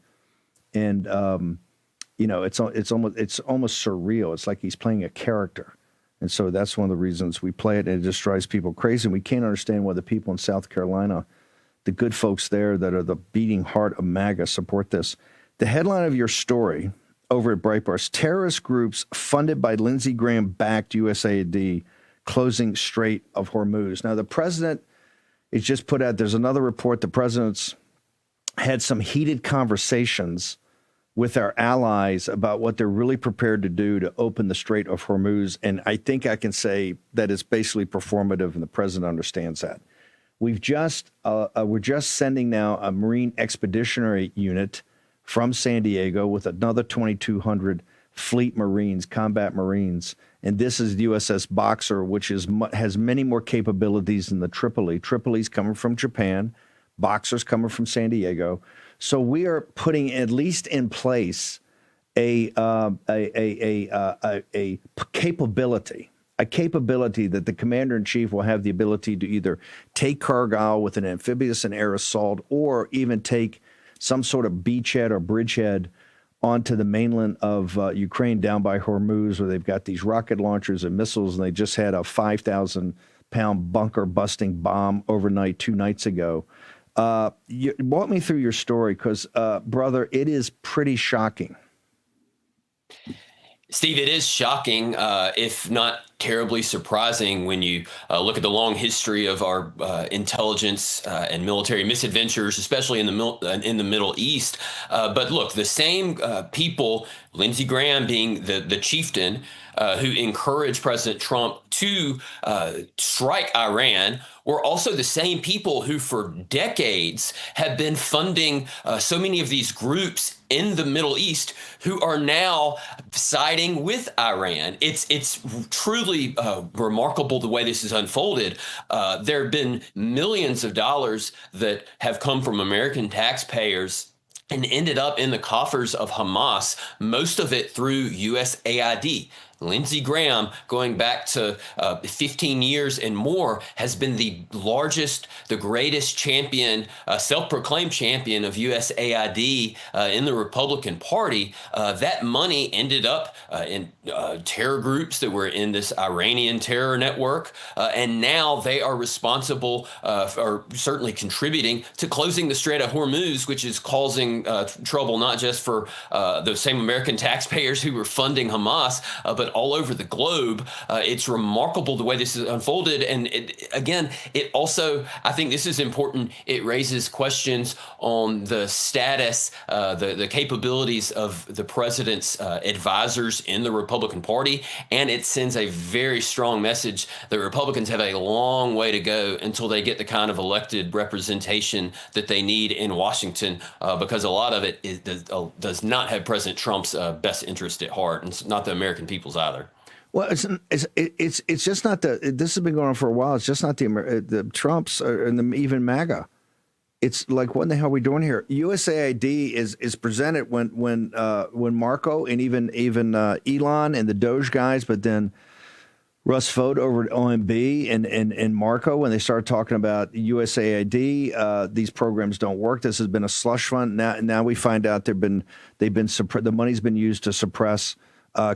and you know, it's almost surreal. It's like he's playing a character, and so that's one of the reasons we play it, and it just drives people crazy. And we can't understand why the people in South Carolina, the good folks there that are the beating heart of MAGA, support this. The headline of your story over at Breitbart's, terrorist groups funded by Lindsey Graham-backed USAID closing Strait of Hormuz. Now, the president is just put out, there's another report, the president's had some heated conversations with our allies about what they're really prepared to do to open the Strait of Hormuz. And I think I can say that it's basically performative, and the president understands that. We're just sending now a Marine Expeditionary Unit from San Diego with another 2,200 fleet Marines, combat Marines. And this is the USS Boxer, which has many more capabilities than the Tripoli. Tripoli's coming from Japan. Boxer's coming from San Diego. So we are putting at least in place a capability that the commander-in-chief will have the ability to either take Cargill with an amphibious and air assault, or even take some sort of beachhead or bridgehead onto the mainland of Ukraine down by Hormuz, where they've got these rocket launchers and missiles, and they just had a 5,000-pound bunker-busting bomb overnight 2 nights ago. Walk me through your story, because, brother, it is pretty shocking. Steve, it is shocking, if not terribly surprising when you look at the long history of our intelligence and military misadventures, especially in the Middle East. But look, the same people, Lindsey Graham being the chieftain who encouraged President Trump to strike Iran, were also the same people who for decades have been funding so many of these groups in the Middle East who are now siding with Iran. It's truly remarkable the way this has unfolded. There have been millions of dollars that have come from American taxpayers and ended up in the coffers of Hamas, most of it through USAID. Lindsey Graham, going back to 15 years and more, has been the largest, the greatest champion, self-proclaimed champion of USAID in the Republican Party. That money ended up in terror groups that were in this Iranian terror network, and now they are responsible or certainly contributing to closing the Strait of Hormuz, which is causing trouble not just for the same American taxpayers who were funding Hamas, but all over the globe. It's remarkable the way this is unfolded. And it also, I think this is important, it raises questions on the status, the capabilities of the president's advisors in the Republican Party. And it sends a very strong message that Republicans have a long way to go until they get the kind of elected representation that they need in Washington, because a lot of it does not have President Trump's best interest at heart, and it's not the American people's either. Well, it's just not this has been going on for a while. It's just not the Trumps and even MAGA. It's like, what the hell are we doing here? USAID is presented when Marco and even Elon and the Doge guys, but then Russ Vought over at OMB and Marco, when they started talking about USAID, these programs don't work. This has been a slush fund. Now we find out the money's been used to suppress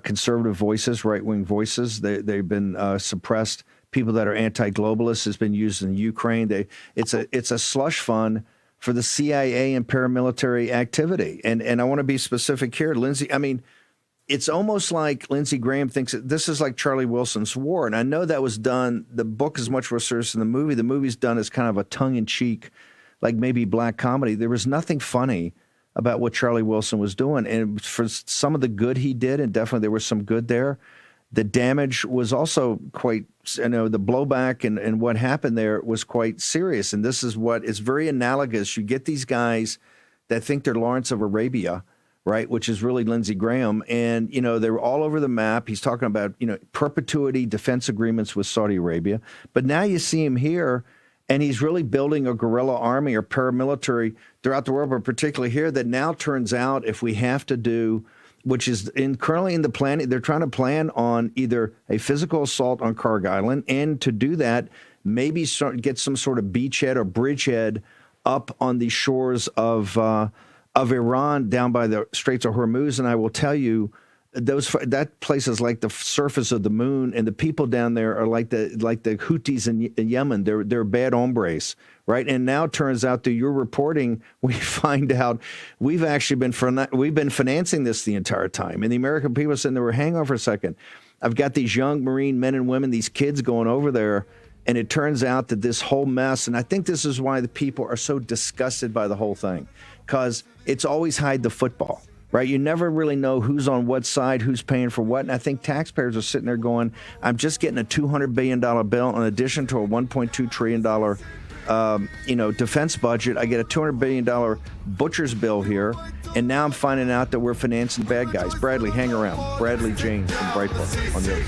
conservative voices, right-wing voices. They've been suppressed. People that are anti-globalists has been used in Ukraine. It's a slush fund for the CIA and paramilitary activity. And I want to be specific here, Lindsey. I mean, it's almost like Lindsey Graham thinks this is like Charlie Wilson's War. And I know that was done. The book is much more serious than the movie. The movie's done as kind of a tongue-in-cheek, like maybe black comedy. There was nothing funny about what Charlie Wilson was doing. And for some of the good he did, and definitely there was some good there, the damage was also quite, the blowback and what happened there was quite serious. And this is what is very analogous. You get these guys that think they're Lawrence of Arabia, right, which is really Lindsey Graham. And, they're all over the map. He's talking about, perpetuity defense agreements with Saudi Arabia. But now you see him here, and he's really building a guerrilla army or paramilitary throughout the world, but particularly here, that now turns out if we have to do, which is currently in the planning, they're trying to plan on either a physical assault on Kharg Island, and to do that, maybe get some sort of beachhead or bridgehead up on the shores of Iran down by the Straits of Hormuz. And I will tell you, that place is like the surface of the moon, and the people down there are like the Houthis in Yemen. They're bad hombres, right? And now it turns out through your reporting, we find out we've actually been financing this the entire time. And the American people are saying, "They were, hang on for a second. I've got these young Marine men and women, these kids going over there." And it turns out that this whole mess, and I think this is why the people are so disgusted by the whole thing, because it's always hide the football. Right, you never really know who's on what side, who's paying for what, and I think taxpayers are sitting there going, "I'm just getting a $200 billion bill in addition to a $1.2 trillion, defense budget. I get a $200 billion butcher's bill here, and now I'm finding out that we're financing bad guys." Bradley, hang around. Bradley James from Breitbart on the other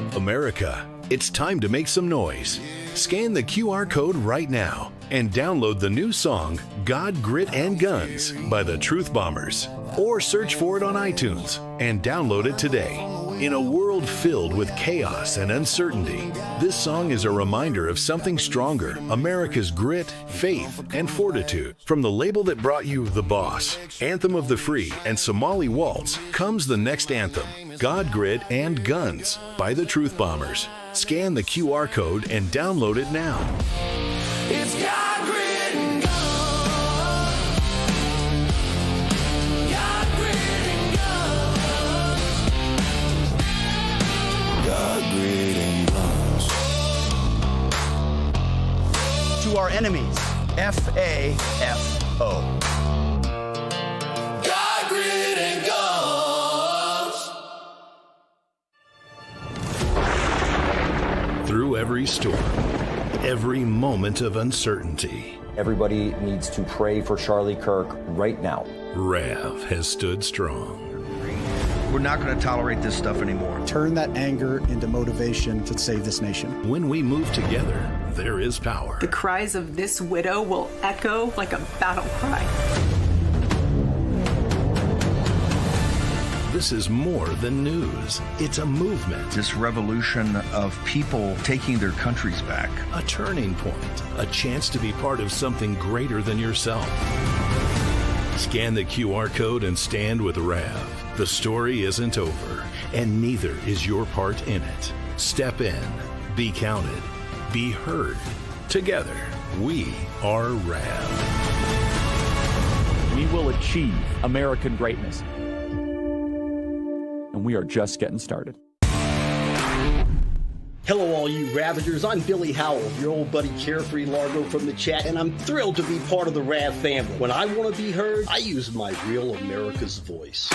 side. America, it's time to make some noise. Scan the QR code right now and download the new song God, Grit, and Guns by the Truth Bombers. Or search for it on iTunes and download it today. In a world filled with chaos and uncertainty, this song is a reminder of something stronger, America's grit, faith, and fortitude. From the label that brought you The Boss, Anthem of the Free, and Somali Waltz, comes the next anthem, God, Grit, and Guns by the Truth Bombers. Scan the QR code and download it now. It's God, grit, and guns. God, grit, and guns. FAFO. God, grit, and guns. Through every storm, every moment of uncertainty, everybody needs to pray for Charlie Kirk right now. Rav has stood strong. We're not going to tolerate this stuff anymore. Turn that anger into motivation to save this nation. When we move together, there is power. The cries of this widow will echo like a battle cry. This is more than news. It's a movement. This revolution of people taking their countries back. A turning point. A chance to be part of something greater than yourself. Scan the QR code and stand with Rav. The story isn't over, and neither is your part in it. Step in, be counted, be heard. Together, we are Rav. We will achieve American greatness. And we are just getting started. Hello, all you Ravagers. I'm Billy Howell, your old buddy Carefree Largo from the chat, and I'm thrilled to be part of the Rav family. When I want to be heard, I use my real America's voice.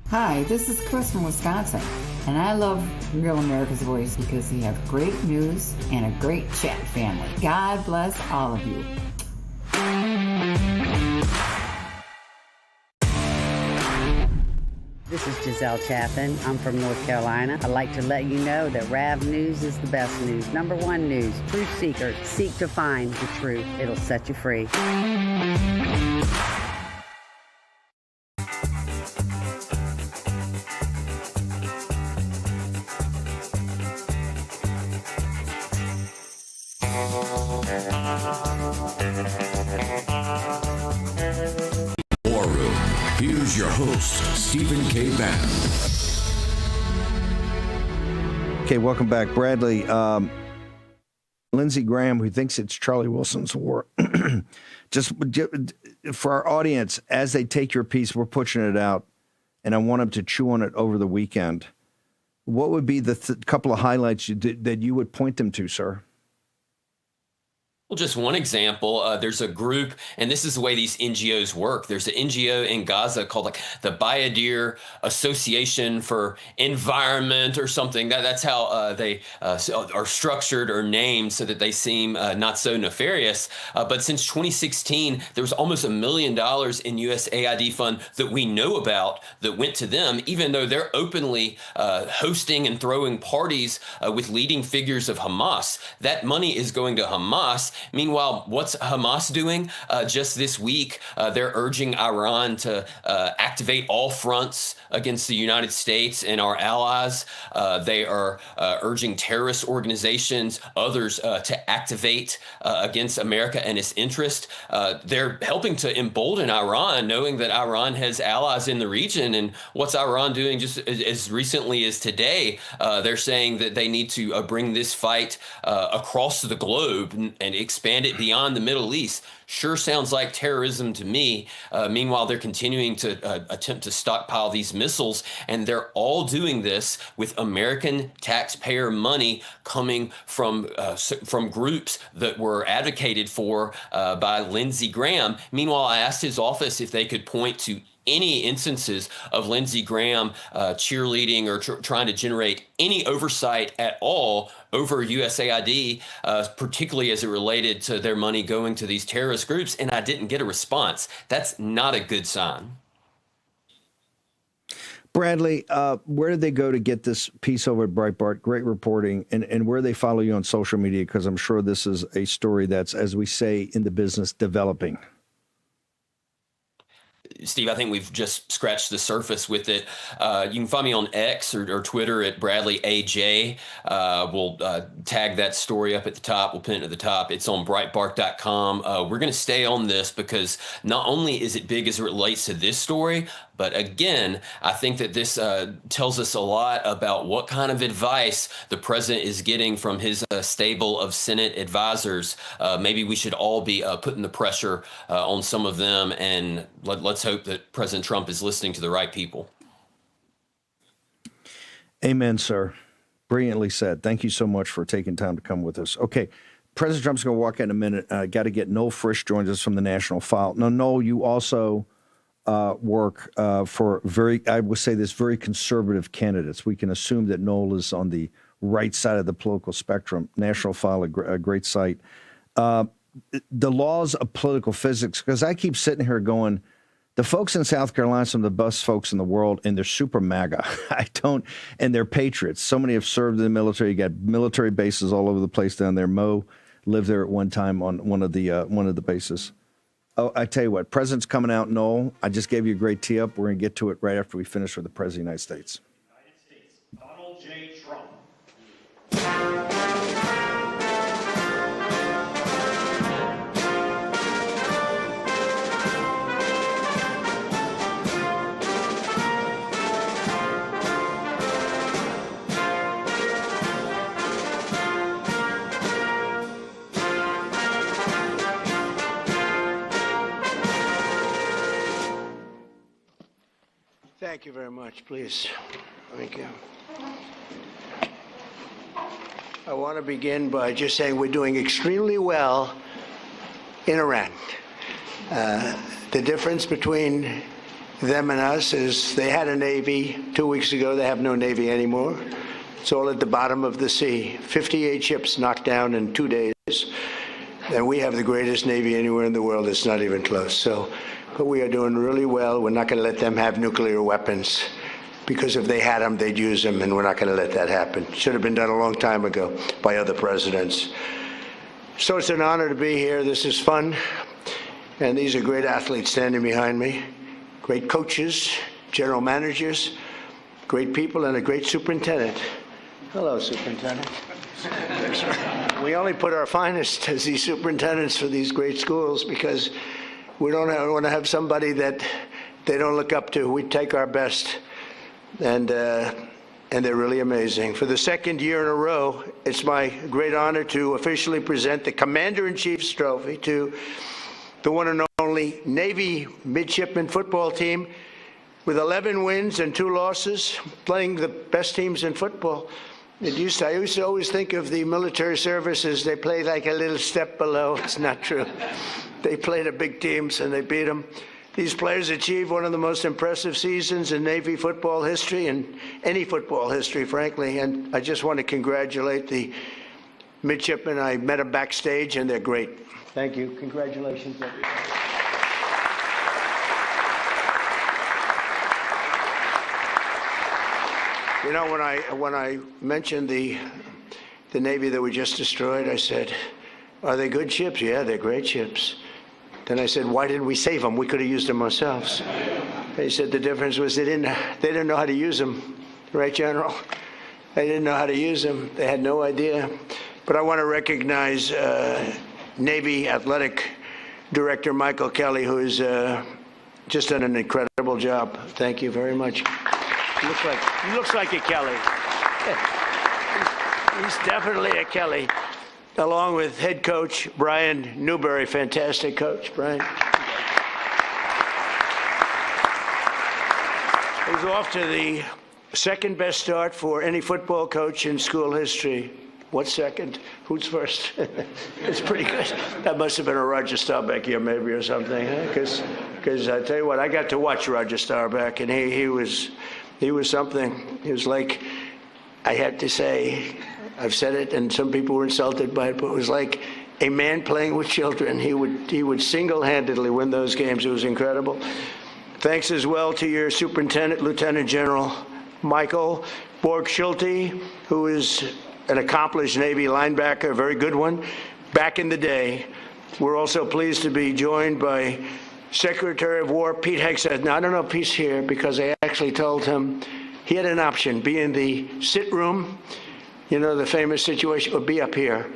Hi, this is Chris from Wisconsin, and I love Real America's Voice because we have great news and a great chat family. God bless all of you. This is Giselle Chaffin. I'm from North Carolina. I'd like to let you know that Rav News is the best news. Number one news. Truth seekers seek to find the truth. It'll set you free. Here's your host, Stephen K. Bannon. Okay, welcome back. Bradley, Lindsey Graham, who thinks it's Charlie Wilson's war. Just for our audience, as they take your piece, we're pushing it out, and I want them to chew on it over the weekend. What would be the couple of highlights that you would point them to, sir? Well, just one example, there's a group, and this is the way these NGOs work. There's an NGO in Gaza called like the Bayadir Association for Environment or something. That's how they are structured or named so that they seem not so nefarious. But since 2016, there was almost $1 million in USAID fund that we know about that went to them, even though they're openly hosting and throwing parties with leading figures of Hamas. That money is going to Hamas. Meanwhile, what's Hamas doing? Just this week, they're urging Iran to activate all fronts against the United States and our allies. They are urging terrorist organizations, others, to activate against America and its interest. They're helping to embolden Iran, knowing that Iran has allies in the region. And what's Iran doing just as recently as today? They're saying that they need to bring this fight across the globe and expand it beyond the Middle East. Sure sounds like terrorism to me. Meanwhile, they're continuing to attempt to stockpile these missiles, and they're all doing this with American taxpayer money coming from groups that were advocated for by Lindsey Graham. Meanwhile, I asked his office if they could point to any instances of Lindsey Graham cheerleading or trying to generate any oversight at all over USAID, particularly as it related to their money going to these terrorist groups, and I didn't get a response. That's not a good sign. Bradley, where did they go to get this piece over at Breitbart? Great reporting. And where they follow you on social media? Because I'm sure this is a story that's, as we say in the business, developing. Steve, I think we've just scratched the surface with it. You can find me on X or Twitter at Bradley AJ. We'll tag that story up at the top. We'll pin it at the top. It's on Breitbart.com. We're going to stay on this because not only is it big as it relates to this story, but again, I think that this tells us a lot about what kind of advice the president is getting from his stable of Senate advisors. Maybe we should all be putting the pressure on some of them, and let's hope that President Trump is listening to the right people. Amen, sir. Brilliantly said. Thank you so much for taking time to come with us. Okay, President Trump's going to walk in a minute. Got to get Noel Frisch joins us from the National File. Now, Noel, you also work for I would say this, very conservative candidates. We can assume that Noel is on the right side of the political spectrum. National File, a great site. The laws of political physics, because I keep sitting here going, the folks in South Carolina, some of the best folks in the world, and they're super MAGA. And they're patriots. So many have served in the military. You got military bases all over the place down there. Mo lived there at one time on one of the bases. Oh, I tell you what, President's coming out, Noel. I just gave you a great tee up. We're going to get to it right after we finish with the President of the United States. Donald J. Trump. Thank you very much. Please. Thank you. I want to begin by just saying we're doing extremely well in Iran. The difference between them and us is they had a Navy 2 weeks ago. They have no Navy anymore. It's all at the bottom of the sea. 58 ships knocked down in 2 days. And we have the greatest Navy anywhere in the world. It's not even close. But we are doing really well. We're not going to let them have nuclear weapons, because if they had them, they'd use them, and we're not going to let that happen. Should have been done a long time ago by other presidents. So it's an honor to be here. This is fun. And these are great athletes standing behind me, great coaches, general managers, great people, and a great superintendent. Hello, superintendent. We only put our finest as these superintendents for these great schools because we don't want to have somebody that they don't look up to. We take our best, and they're really amazing. For the second year in a row, it's my great honor to officially present the Commander-in-Chief's Trophy to the one and only Navy midshipman football team with 11 wins and 2 losses, playing the best teams in football. I used to always think of the military services, they play like a little step below. It's not true. They play the big teams and they beat them. These players achieved one of the most impressive seasons in Navy football history and any football history, frankly. And I just want to congratulate the midshipmen. I met them backstage and they're great. Thank you. Congratulations, everybody. You know, when I mentioned the Navy that we just destroyed, I said, are they good ships? Yeah, they're great ships. Then I said, why didn't we save them? We could have used them ourselves. They said the difference was they didn't know how to use them. Right, General? They didn't know how to use them. They had no idea. But I want to recognize Navy Athletic Director Michael Kelly, who has just done an incredible job. Thank you very much. He looks like a Kelly. He's definitely a Kelly. Along with head coach Brian Newberry, fantastic coach, Brian. He's off to the second best start for any football coach in school history. What's second? Who's first? It's pretty good. That must have been a Roger Staubach here, maybe, or something. Because I tell you what, I got to watch Roger Staubach, and he was something. He was like, I had to say, I've said it, and some people were insulted by it, but it was like a man playing with children. He would single-handedly win those games. It was incredible. Thanks as well to your superintendent, Lieutenant General Michael Borg-Schulte, who is an accomplished Navy linebacker, a very good one, back in the day. We're also pleased to be joined by Secretary of War Pete Hegseth. Now, I don't know if Pete's here because I actually told him he had an option, be in the sit room, you know, the famous situation, or be up here.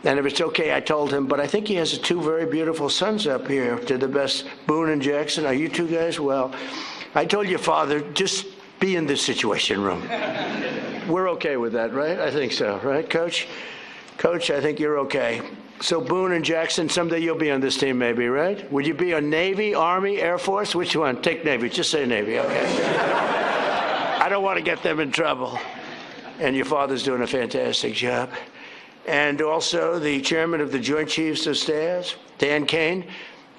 And if it's okay, I told him, but I think he has 2 very beautiful sons up here, to the best, Boone and Jackson. Are you 2 guys? Well, I told your father, just be in the situation room. We're okay with that, right? I think so, right, Coach? Coach, I think you're okay. So Boone and Jackson, someday you'll be on this team maybe, right? Would you be on Navy, Army, Air Force? Which one? Take Navy. Just say Navy, okay. I don't want to get them in trouble. and your father's doing a fantastic job. And also the chairman of the Joint Chiefs of Staff, Dan Kane.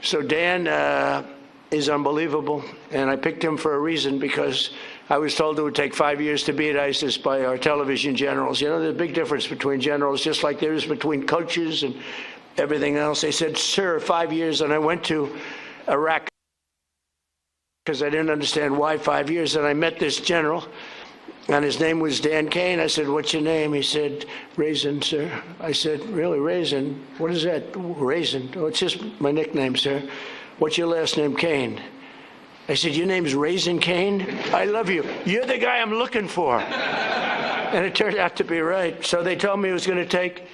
So Dan is unbelievable, and I picked him for a reason, because I was told it would take 5 years to beat ISIS by our television generals. You know, there's a big difference between generals, just like there is between coaches and everything else. They said, sir, 5 years, and I went to Iraq because I didn't understand why 5 years, and I met this general, and his name was Dan Kane. I said, what's your name? He said, Raisin, sir. I said, really, Raisin? What is that? Raisin? Oh, it's just my nickname, sir. What's your last name? Kane. I said, your name's Raisin Kane? I love you. You're the guy I'm looking for. And it turned out to be right. So they told me it was going to take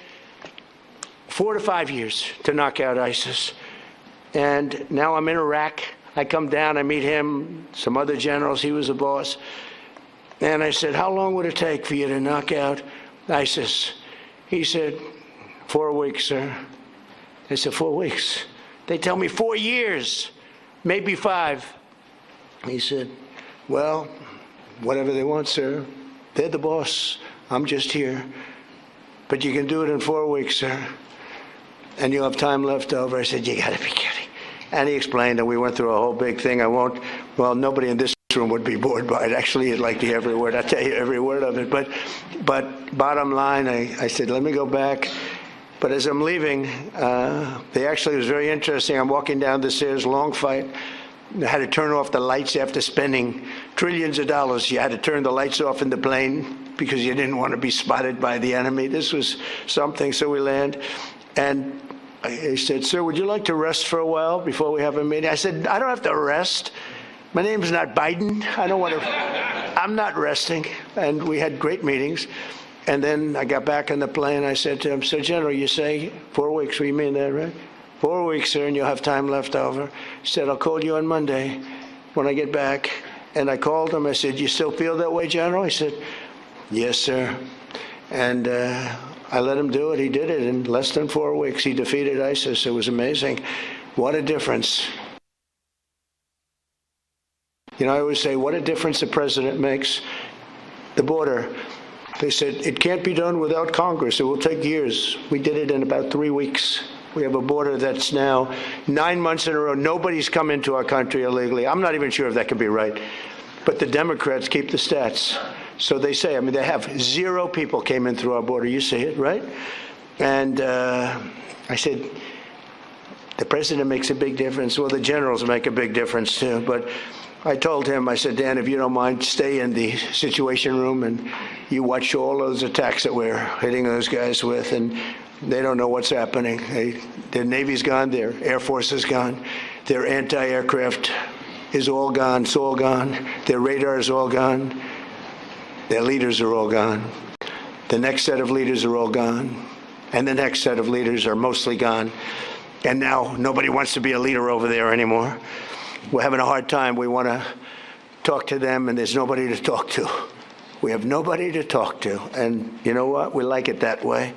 4 to 5 years to knock out ISIS. And now I'm in Iraq. I come down, I meet him, some other generals. He was a boss. And I said, how long would it take for you to knock out ISIS? He said, 4 weeks, sir. I said, 4 weeks? They tell me 4 years, maybe 5. He said, well, whatever they want, sir. They're the boss. I'm just here. But you can do it in 4 weeks, sir. And you'll have time left over. I said, you got to be kidding. And he explained, and we went through a whole big thing. Well, nobody in this room would be bored by it. Actually, you'd like to hear every word. I'll tell you every word of it. But bottom line, I said, let me go back. But as I'm leaving, it was very interesting. I'm walking down the stairs, long fight. I had to turn off the lights after spending trillions of dollars. You had to turn the lights off in the plane because you didn't want to be spotted by the enemy. This was something. So we land. And he said, sir, would you like to rest for a while before we have a meeting? I said, I don't have to rest. My name's not Biden. I'm not resting. And we had great meetings. And then I got back on the plane. I said to him, so General, you say 4 weeks. We mean that, right? 4 weeks, sir, and you'll have time left over. He said, I'll call you on Monday when I get back. And I called him. I said, you still feel that way, General? He said, yes, sir. And I let him do it. He did it in less than 4 weeks. He defeated ISIS. It was amazing. What a difference. You know, I always say, what a difference the president makes. The border. They said, it can't be done without Congress. It will take years. We did it in about 3 weeks. We have a border that's now 9 months in a row. Nobody's come into our country illegally. I'm not even sure if that could be right. But the Democrats keep the stats. So they say, they have 0 people came in through our border. You see it, right? And I said, the president makes a big difference. Well, the generals make a big difference too. But I told him, I said, Dan, if you don't mind, stay in the Situation Room and you watch all those attacks that we're hitting those guys with. And they don't know what's happening. Their Navy's gone, their Air Force is gone, their anti-aircraft is all gone, it's all gone, their radar is all gone, their leaders are all gone, the next set of leaders are all gone, and the next set of leaders are mostly gone, and now nobody wants to be a leader over there anymore. We're having a hard time. We want to talk to them, and there's nobody to talk to. We have nobody to talk to, and you know what? We like it that way.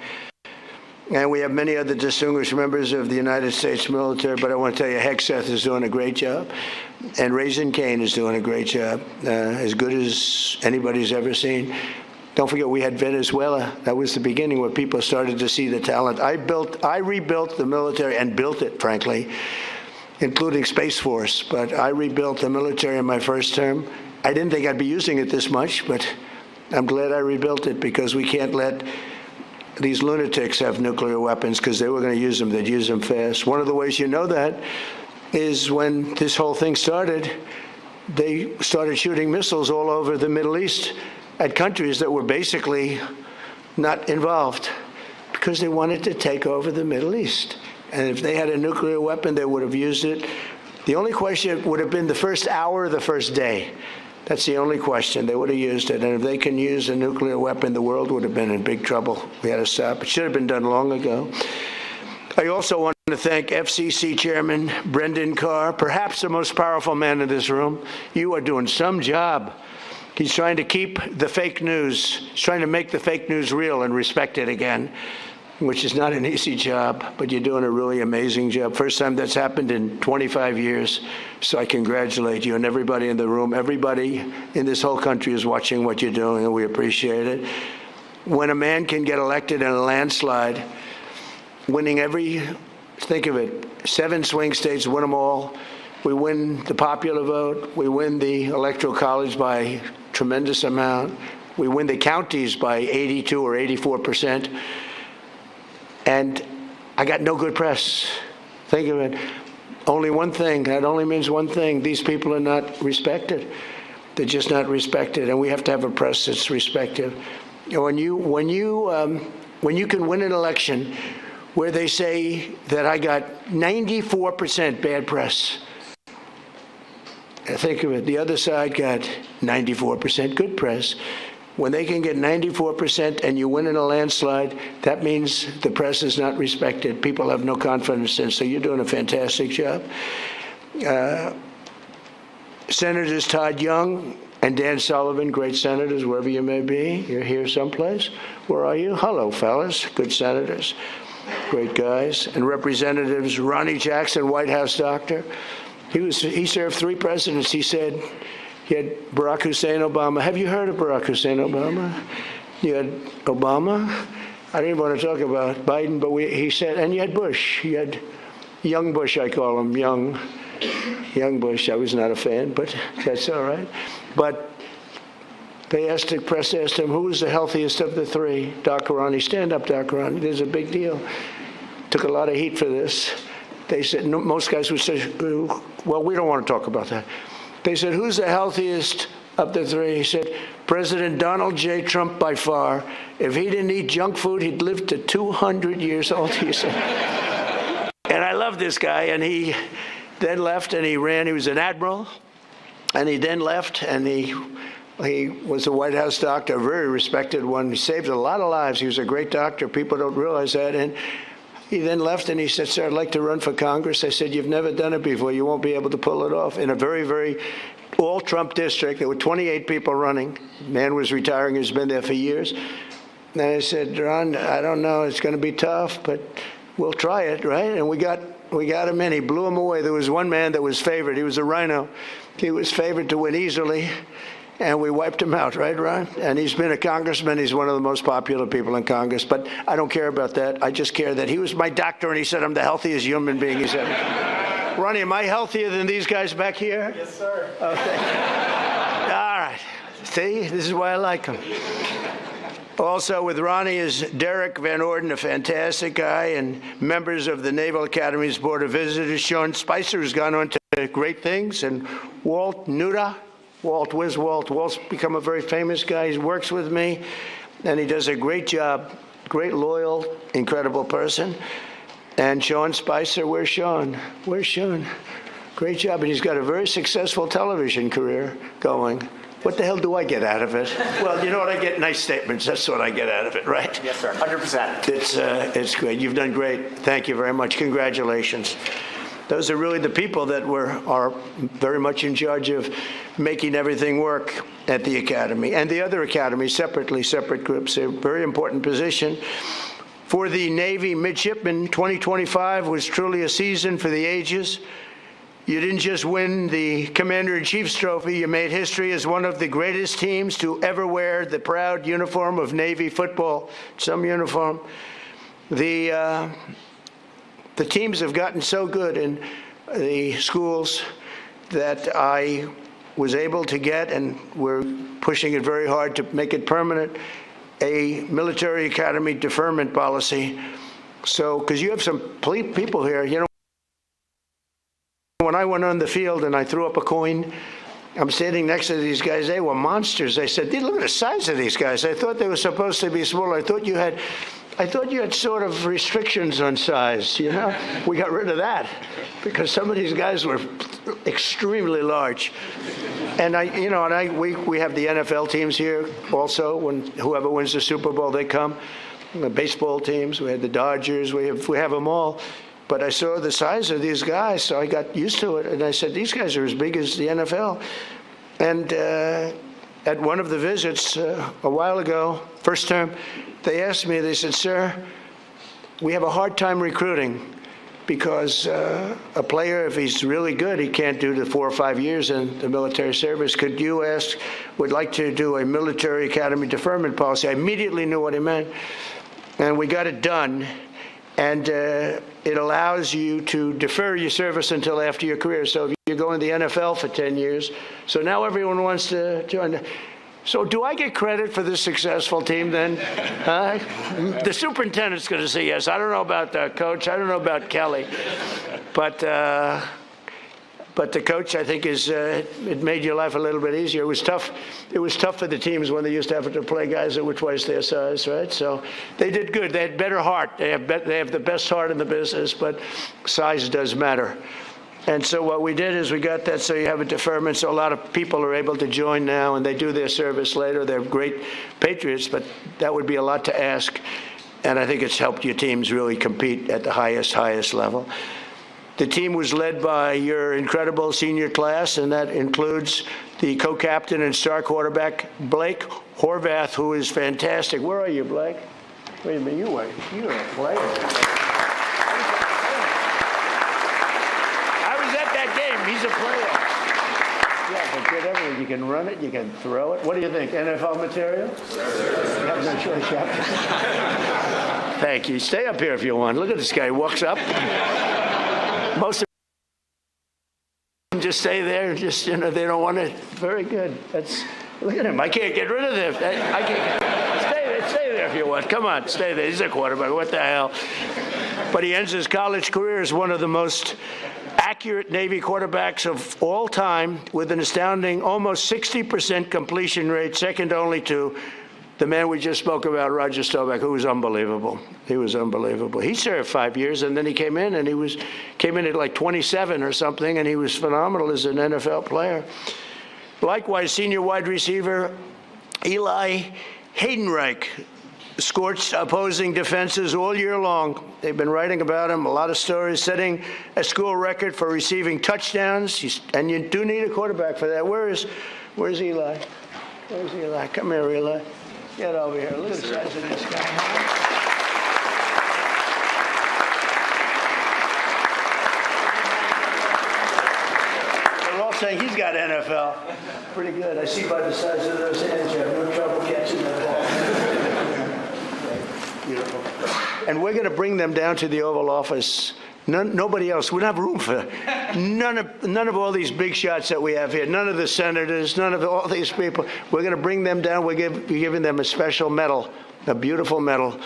And we have many other distinguished members of the United States military, but I want to tell you, Hegseth is doing a great job, and Raisin Kane is doing a great job, as good as anybody's ever seen. Don't forget, we had Venezuela. That was the beginning where people started to see the talent. I rebuilt the military and built it, frankly, including Space Force, but I rebuilt the military in my first term. I didn't think I'd be using it this much, but I'm glad I rebuilt it, because we can't let these lunatics have nuclear weapons, because they were going to use them. They'd use them fast. One of the ways you know that is when this whole thing started, they started shooting missiles all over the Middle East at countries that were basically not involved, because they wanted to take over the Middle East. And if they had a nuclear weapon, they would have used it. The only question would have been the first hour or the first day. That's the only question. They would have used it. And if they can use a nuclear weapon, the world would have been in big trouble. We had to stop. It should have been done long ago. I also want to thank FCC Chairman Brendan Carr, perhaps the most powerful man in this room. You are doing some job. He's trying to keep the fake news. He's trying to make the fake news real and respect it again, which is not an easy job, but you're doing a really amazing job. First time that's happened in 25 years. So I congratulate you and everybody in the room. Everybody in this whole country is watching what you're doing, and we appreciate it. when a man can get elected in a landslide, winning think of it, 7 swing states, win them all. We win the popular vote. We win the electoral college by a tremendous amount. We win the counties by 82 or 84%. And I got no good press. Think of it. Only one thing. That only means one thing. These people are not respected. They're just not respected. And we have to have a press that's respected. When you can win an election where they say that I got 94% bad press. Think of it. The other side got 94% good press. When they can get 94% and you win in a landslide, that means the press is not respected. People have no confidence in. So you're doing a fantastic job. Senators Todd Young and Dan Sullivan, great senators, wherever you may be. You're here someplace. Where are you? Hello, fellas. Good senators. Great guys. And Representatives Ronnie Jackson, White House doctor. He served 3 presidents. He said he had Barack Hussein Obama. Have you heard of Barack Hussein Obama? You had Obama. I didn't want to talk about Biden, but he said, and you had Bush. You had young Bush, I call him, young Bush. I was not a fan, but that's all right. But the press asked him, who was the healthiest of the 3? Doc Ronnie. Stand up, Doc Ronnie. There's a big deal. Took a lot of heat for this. They said, no, most guys would say, well, we don't want to talk about that. They said, who's the healthiest of the 3? He said, President Donald J. Trump by far. If he didn't eat junk food, he'd live to 200 years old, he said. And I love this guy. And he then left and he ran. He was an admiral. And he then left and he was a White House doctor, a very respected one. He saved a lot of lives. He was a great doctor. People don't realize that. And he then left and he said, sir, I'd like to run for Congress. I said, you've never done it before. You won't be able to pull it off. In a very, very all-Trump district, there were 28 people running. Man was retiring. He's been there for years. And I said, Ron, I don't know. It's going to be tough, but we'll try it, right? And we got him in. He blew him away. There was one man that was favored. He was a rhino. He was favored to win easily. And we wiped him out, right, Ron? And he's been a congressman. He's one of the most popular people in Congress. But I don't care about that. I just care that he was my doctor, and he said I'm the healthiest human being. He said, Ronnie, am I healthier than these guys back here? Yes, sir. Okay. All right. See, this is why I like him. Also with Ronnie is Derek Van Orden, a fantastic guy, and members of the Naval Academy's Board of Visitors. Sean Spicer, who's gone on to great things, and Walt Nuda. Where's Walt? Walt's become a very famous guy. He works with me, and he does a great job. Great, loyal, incredible person. And Sean Spicer, where's Sean? Where's Sean? Great job, and he's got a very successful television career going. What the hell do I get out of it? Well, you know what I get? Nice statements. That's what I get out of it, right? Yes, sir. 100%. It's great. You've done great. Thank you very much. Congratulations. Those are really the people that are very much in charge of making everything work at the Academy. And the other academies, separate groups, a very important position. For the Navy midshipmen, 2025 was truly a season for the ages. You didn't just win the Commander-in-Chief's trophy, you made history as one of the greatest teams to ever wear the proud uniform of Navy football. Some uniform. The teams have gotten so good in the schools that I was able to get, and we're pushing it very hard to make it permanent, a military academy deferment policy. So, because you have some people here, you know, when I went on the field and I threw up a coin, I'm standing next to these guys. They were monsters. They said, look at the size of these guys. I thought they were supposed to be smaller. I thought you had sort of restrictions on size, you know? We got rid of that because some of these guys were extremely large. And we have the NFL teams here also. When whoever wins the Super Bowl, they come. The baseball teams, we had the Dodgers, we have them all. But I saw the size of these guys, so I got used to it. And I said, these guys are as big as the NFL. And at one of the visits a while ago, first term, they asked me, they said, sir, we have a hard time recruiting. because a player, if he's really good, he can't do the 4 or 5 years in the military service. Could you would like to do a military academy deferment policy? I immediately knew what he meant, and we got it done. And it allows you to defer your service until after your career. So if you go in the NFL for 10 years, so now everyone wants to join. So do I get credit for this successful team then? The superintendent's going to say yes. I don't know about the coach. I don't know about Kelly. But the coach, I think, it made your life a little bit easier. It was tough. It was tough for the teams when they used to have to play guys that were twice their size, right? So they did good. They had better heart. They have the best heart in the business, but size does matter. And so what we did is we got that so you have a deferment, so a lot of people are able to join now, and they do their service later. They're great patriots, but that would be a lot to ask. And I think it's helped your teams really compete at the highest level. The team was led by your incredible senior class, and that includes the co-captain and star quarterback, Blake Horvath, who is fantastic. Where are you, Blake? Wait a minute, you were a player. I was at that game. He's a player. Yeah, but good everything. You can run it, you can throw it. What do you think, NFL material? Sure. You have no choice, you have to. Thank you. Stay up here if you want. Look at this guy. He walks up. Most of them just stay there, just, they don't want to. Very good. Look at him. I can't get rid of this. I can't. Stay there if you want. Come on, stay there. He's a quarterback. What the hell? But he ends his college career as one of the most accurate Navy quarterbacks of all time, with an astounding almost 60% completion rate, second only to the man we just spoke about, Roger Staubach, who was unbelievable. He was unbelievable. He served 5 years, and then he came in, and came in at like 27 or something, and he was phenomenal as an NFL player. Likewise, senior wide receiver Eli Haydenreich scorched opposing defenses all year long. They've been writing about him, a lot of stories, setting a school record for receiving touchdowns, and you do need a quarterback for that. Where's Eli? Where's Eli? Come here, Eli. Get over here. Look at the size of this guy. They're all saying he's got NFL. Pretty good. I see by the size of those hands you have no trouble catching the ball. Beautiful. And we're going to bring them down to the Oval Office. Nobody else. We don't have room for none of all these big shots that we have here. None of the senators, none of all these people. We're going to bring them down. We're giving them a special medal, a beautiful medal,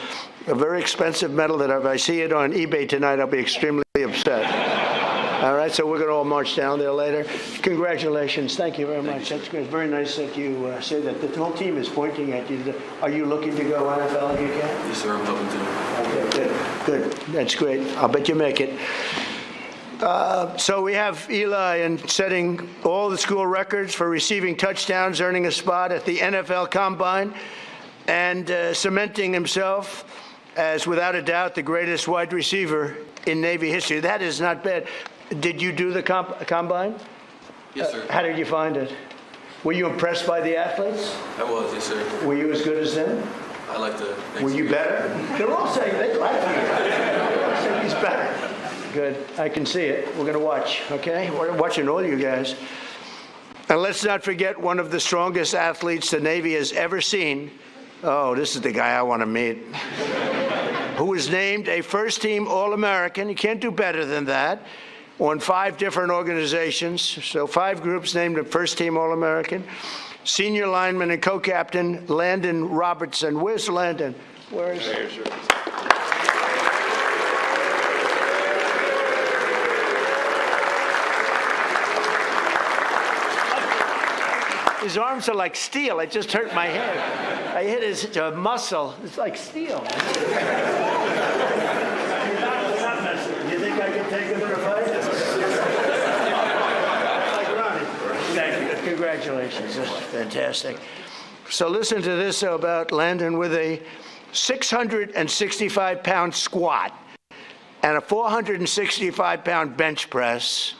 a very expensive medal that if I see it on eBay tonight, I'll be extremely upset. All right, so we're going to all march down there later. Congratulations. Thank you very much. That's good. Very nice that you say that. The whole team is pointing at you. Are you looking to go NFL if you can? Yes, sir. I'm hoping to. Okay, good. That's great. I'll bet you make it. So we have Eli and setting all the school records for receiving touchdowns, earning a spot at the NFL Combine, and cementing himself as, without a doubt, the greatest wide receiver in Navy history. That is not bad. Did you do the Combine? Yes, sir. How did you find it? Were you impressed by the athletes? I was, yes, sir. Were you as good as them? I like the... Were you better? They're all saying they like you. They're all saying he's better. Good. I can see it. We're going to watch, okay? We're watching all you guys. And let's not forget one of the strongest athletes the Navy has ever seen. Oh, this is the guy I want to meet. Who was named a first-team All-American. You can't do better than that. On 5 different organizations. So 5 groups named a first-team All-American. Senior lineman and co-captain Landon Robertson. Where's Landon? Where's he? His arms are like steel. It just hurt my head. I hit his muscle. It's like steel. Do you think I can take him in a fight? Thank you. Congratulations. That's fantastic. So listen to this about Landon with a 665-pound squat and a 465-pound bench press.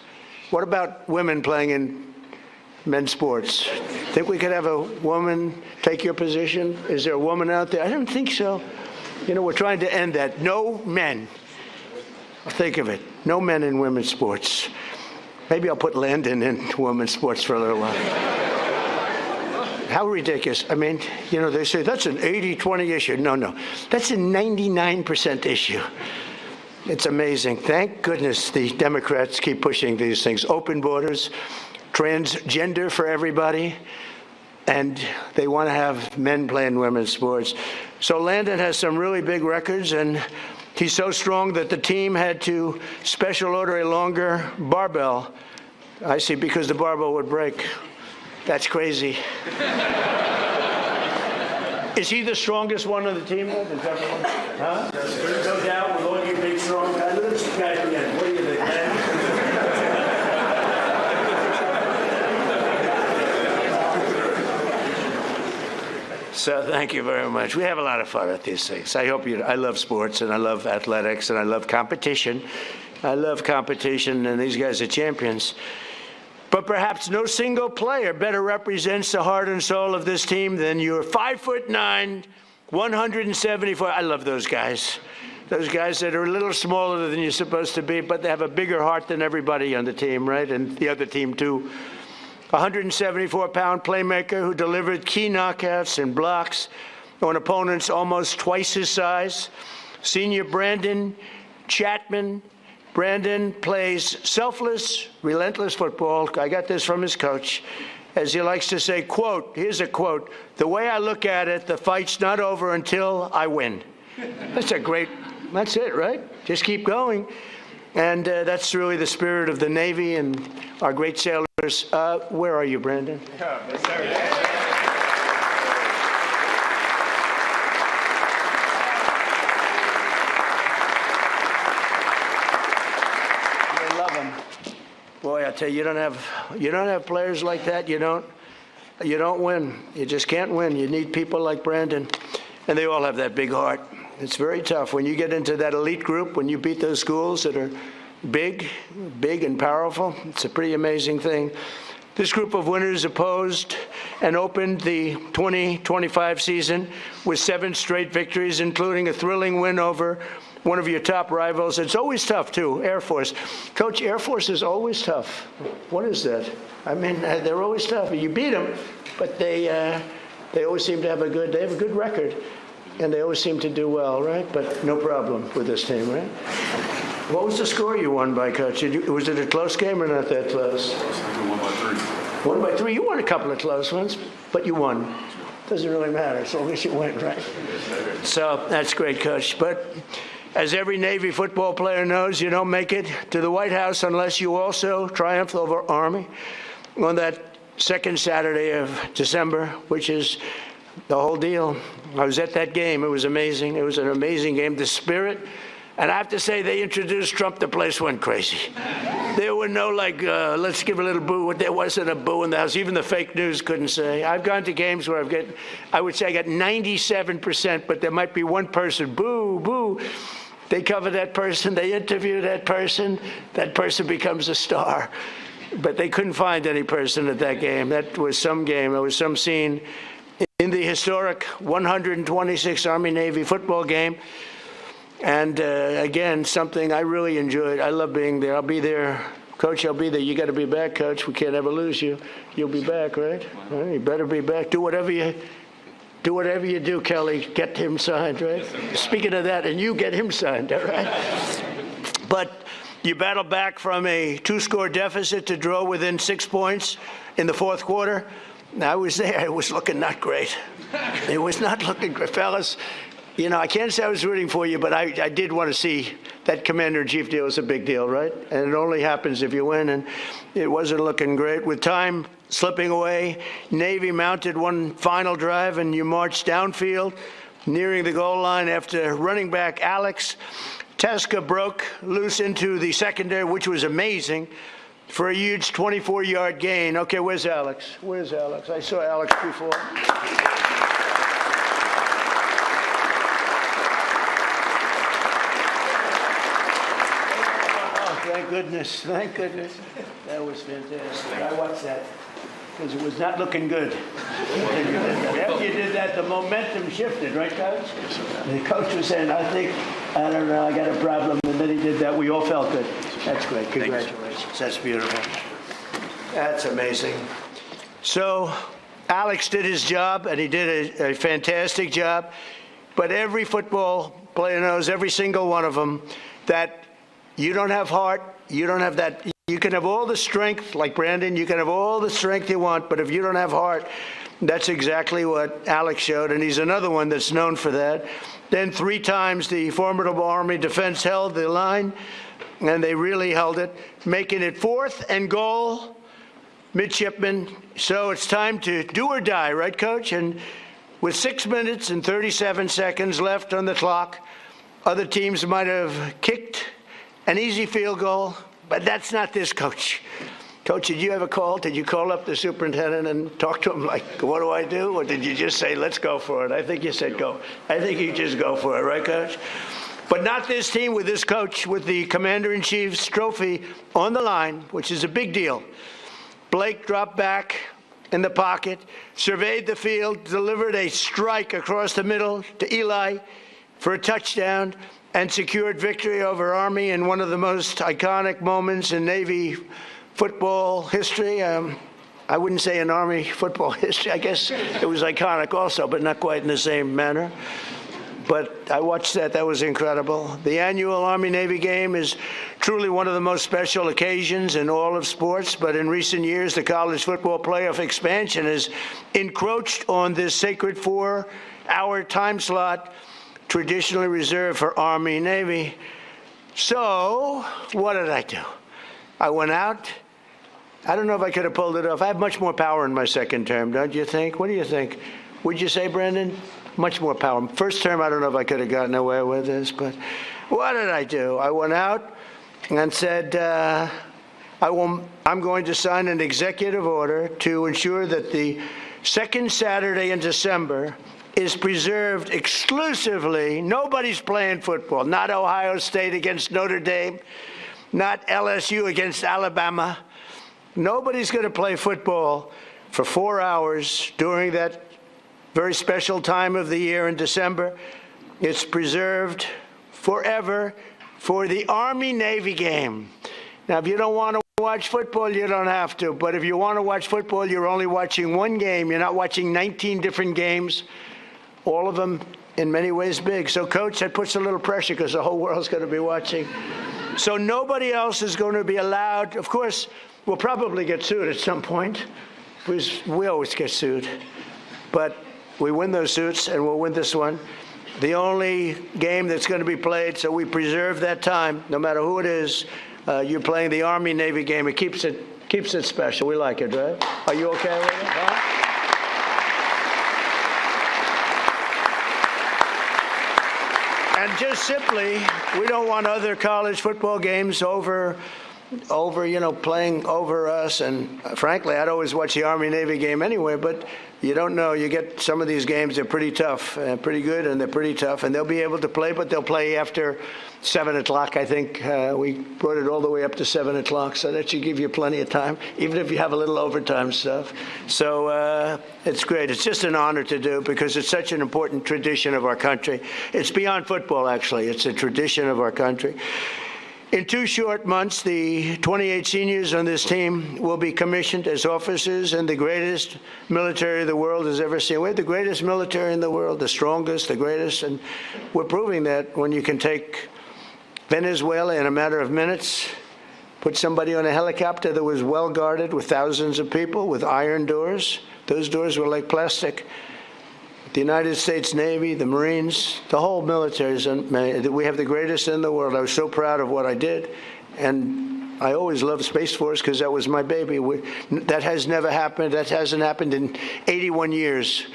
What about women playing in men's sports? Think we could have a woman take your position? Is there a woman out there? I don't think so. We're trying to end that. No men. Think of it. No men in women's sports. Maybe I'll put Landon in women's sports for a little while. How ridiculous. I mean, you know, they say that's an 80-20 issue. No. That's a 99% issue. It's amazing. Thank goodness the Democrats keep pushing these things. Open borders, transgender for everybody, and they want to have men playing women's sports. So Landon has some really big records, and he's so strong that the team had to special order a longer barbell. I see, because the barbell would break. That's crazy. Is he the strongest one on the team? Huh? No doubt with all you big, strong guys. Look at this guy again. What do you think, man? So thank you very much. We have a lot of fun at these things. I love sports, and I love athletics, and I love competition. And these guys are champions. But perhaps no single player better represents the heart and soul of this team than your 5'9", 174. I love those guys. Those guys that are a little smaller than you're supposed to be, but they have a bigger heart than everybody on the team, right? And the other team, too. 174-pound playmaker who delivered key knockouts and blocks on opponents almost twice his size. Senior Brandon Chapman. Brandon plays selfless, relentless football. I got this from his coach. As he likes to say, quote, here's a quote, "The way I look at it, the fight's not over until I win." That's it, right? Just keep going. And that's really the spirit of the Navy and our great sailors. Where are you, Brandon? Yes, sir. Boy, I tell you, you don't have players like that. You don't win. You just can't win. You need people like Brandon, and they all have that big heart. It's very tough when you get into that elite group. When you beat those schools that are big and powerful, it's a pretty amazing thing. This group of winners opposed and opened the 2025 season with 7 straight victories, including a thrilling win over one of your top rivals. It's always tough, too, Air Force. Coach, Air Force is always tough. What is that? I mean, they're always tough. You beat them, but they always seem to have a good record, and they always seem to do well, right? But no problem with this team, right? What was the score you won by, Coach? Was it a close game or not that close? I won by 3. 1 by 3. You won a couple of close ones, but you won. Doesn't really matter as long as you win, right? So that's great, Coach. But as every Navy football player knows, you don't make it to the White House unless you also triumph over Army on that second Saturday of December, which is the whole deal. I was at that game. It was amazing. It was an amazing game. The spirit. And I have to say, they introduced Trump, the place went crazy. There were no, let's give a little boo. There wasn't a boo in the house. Even the fake news couldn't say. I've gone to games where I would say I got 97%, but there might be one person, boo, boo. They cover that person. They interview that person. That person becomes a star. But they couldn't find any person at that game. That was some game. It was some scene in the historic 126 Army-Navy football game. And again, something I really enjoyed. I love being there. I'll be there. Coach, I'll be there. You got to be back, Coach. We can't ever lose you. You'll be back, right? You better be back. Do whatever you do, Kelly. Get him signed, right? Yes, speaking of that, and you get him signed, all right? But you battled back from a 2-score deficit to draw within 6 points in the fourth quarter. I was there. It was looking not great. It was not looking great, fellas. You know, I can't say I was rooting for you, but I did want to see that commander-in-chief deal. Is a big deal, right? And it only happens if you win, and it wasn't looking great. With time slipping away, Navy mounted one final drive, and you marched downfield, nearing the goal line after running back Alex Teska broke loose into the secondary, which was amazing, for a huge 24-yard gain. Okay, where's Alex? Where's Alex? I saw Alex before. Thank goodness. Thank goodness. That was fantastic. I watched that because it was not looking good. After you did that, the momentum shifted, right, Coach? The coach was saying, I think I don't know, I got a problem. And then he did that. We all felt good. That's great. Congratulations. That's beautiful. That's amazing. So Alex did his job, and he did a fantastic job. But every football player knows, every single one of them, that you don't have heart, you don't have that. You can have all the strength, like Brandon, you can have all the strength you want, but if you don't have heart, that's exactly what Alex showed, and he's another one that's known for that. Then 3 times the formidable Army defense held the line, and they really held it, making it 4th and goal, midshipmen. So it's time to do or die, right, Coach? And with 6 minutes and 37 seconds left on the clock, other teams might have kicked an easy field goal, but that's not this, Coach. Coach, did you have a call? Did you call up the superintendent and talk to him like, what do I do? Or did you just say, let's go for it? I think you said go. I think you just go for it, right, Coach? But not this team with this coach, with the Commander-in-Chief's trophy on the line, which is a big deal. Blake dropped back in the pocket, surveyed the field, delivered a strike across the middle to Eli for a touchdown, and secured victory over Army in one of the most iconic moments in Navy football history. I wouldn't say in Army football history. I guess it was iconic also, but not quite in the same manner. But I watched that. That was incredible. The annual Army-Navy game is truly one of the most special occasions in all of sports, but in recent years, the college football playoff expansion has encroached on this sacred 4-hour time slot traditionally reserved for Army-Navy. So what did I do? I went out. I don't know if I could have pulled it off. I have much more power in my second term, don't you think? What do you think? Would you say, Brandon? Much more power. First term, I don't know if I could have gotten away with this, but what did I do? I went out and said, I'm going to sign an executive order to ensure that the second Saturday in December is preserved exclusively. Nobody's playing football. Not Ohio State against Notre Dame. Not LSU against Alabama. Nobody's going to play football for 4 hours during that very special time of the year in December. It's preserved forever for the Army-Navy game. Now, if you don't want to watch football, you don't have to. But if you want to watch football, you're only watching one game. You're not watching 19 different games, all of them in many ways big. So, Coach, that puts a little pressure because the whole world's going to be watching. So nobody else is going to be allowed. Of course, we'll probably get sued at some point, because we always get sued. But we win those suits, and we'll win this one. The only game that's going to be played, so we preserve that time, no matter who it is. You're playing the Army-Navy game. It keeps it special. We like it, right? Are you okay with it? Huh? And just simply, we don't want other college football games over, playing over us. And frankly, I'd always watch the Army-Navy game anyway, but you don't know. You get some of these games, they're pretty tough, pretty good, and they're pretty tough. And they'll be able to play, but they'll play after 7 o'clock, I think. We brought it all the way up to 7 o'clock, so that should give you plenty of time, even if you have a little overtime stuff. So it's great. It's just an honor to do, because it's such an important tradition of our country. It's beyond football, actually. It's a tradition of our country. In 2 short months, the 28 seniors on this team will be commissioned as officers in the greatest military the world has ever seen. We're the greatest military in the world, the strongest, the greatest, and we're proving that when you can take Venezuela in a matter of minutes, put somebody on a helicopter that was well guarded with thousands of people with iron doors. Those doors were like plastic. The United States Navy, the Marines, the whole military, we have the greatest in the world. I was so proud of what I did. And I always loved Space Force because that was my baby. That has never happened. That hasn't happened in 81 years,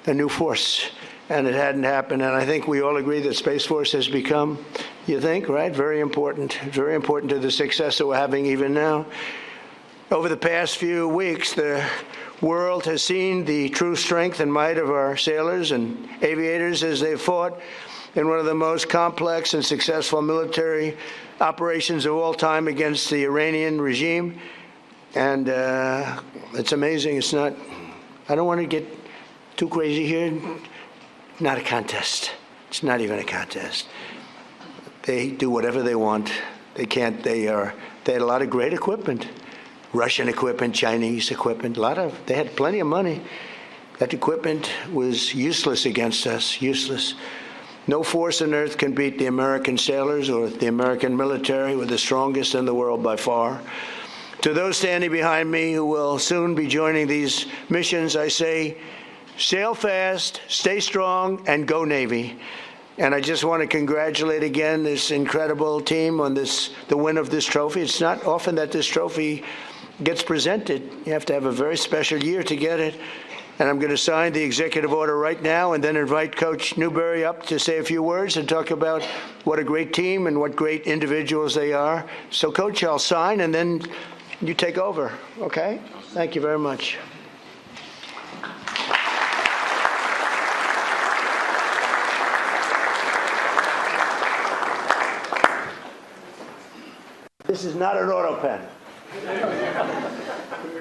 a new force. And it hadn't happened. And I think we all agree that Space Force has become, you think, right? Very important to the success that we're having even now. Over the past few weeks, the world has seen the true strength and might of our sailors and aviators as they fought in one of the most complex and successful military operations of all time against the Iranian regime. And it's amazing. It's not, I don't want to get too crazy here. Not a contest. It's not even a contest. they do whatever they want. They can't. They had a lot of great equipment, Russian equipment, Chinese equipment. They had plenty of money. That equipment was useless against us. Useless. No force on earth can beat the American sailors or the American military. We're the strongest in the world by far. To those standing behind me who will soon be joining these missions, I say, sail fast, stay strong, and go Navy. And I just want to congratulate again this incredible team on the win of this trophy. It's not often that this trophy gets presented. You have to have a very special year to get it. And I'm going to sign the executive order right now and then invite Coach Newberry up to say a few words and talk about what a great team and what great individuals they are. So, Coach, I'll sign and then you take over, okay? Thank you very much. This is not an auto pen.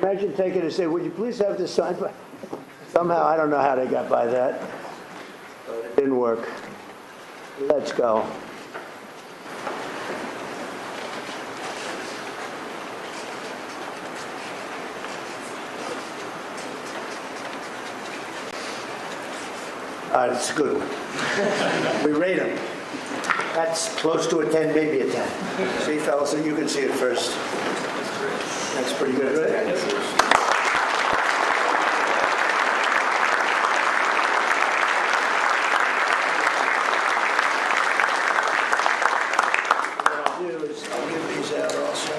Imagine taking it and saying, would you please have this signed by... Somehow, I don't know how they got by that. It didn't work. Let's go. All right, it's a good one. We rate them. That's close to a 10, maybe a 10. See, fellas, so you can see it first. That's pretty good, right? I'll give these out also.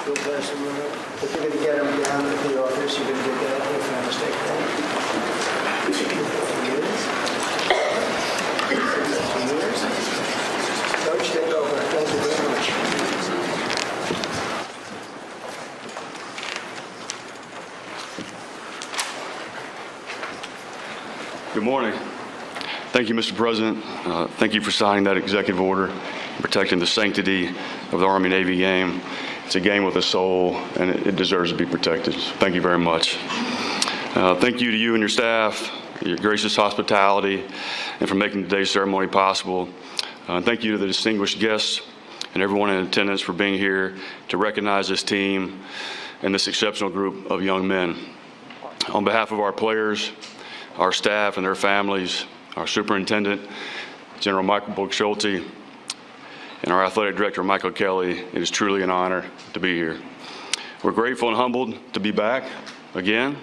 We'll pass them around. If you're going to get them down to the office, you're going to get that out if I mistake that. Coach, take over. Thank you very much. Good morning. Thank you, Mr. President. Thank you for signing that executive order, protecting the sanctity of the Army-Navy game. It's a game with a soul, and it deserves to be protected. So thank you very much. Thank you to you and your staff, your gracious hospitality, and for making today's ceremony possible. Thank you to the distinguished guests and everyone in attendance for being here to recognize this team and this exceptional group of young men. On behalf of our players, our staff and their families, our superintendent, General Michael Book-Schulte, and our athletic director, Michael Kelly, it is truly an honor to be here. We're grateful and humbled to be back again.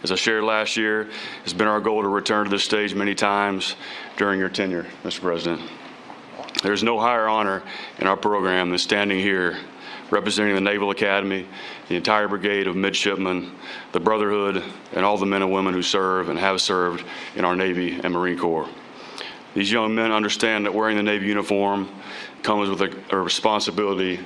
As I shared last year, it's been our goal to return to this stage many times during your tenure, Mr. President. There's no higher honor in our program than standing here representing the Naval Academy, the entire brigade of midshipmen, the Brotherhood, and all the men and women who serve and have served in our Navy and Marine Corps. These young men understand that wearing the Navy uniform comes with a responsibility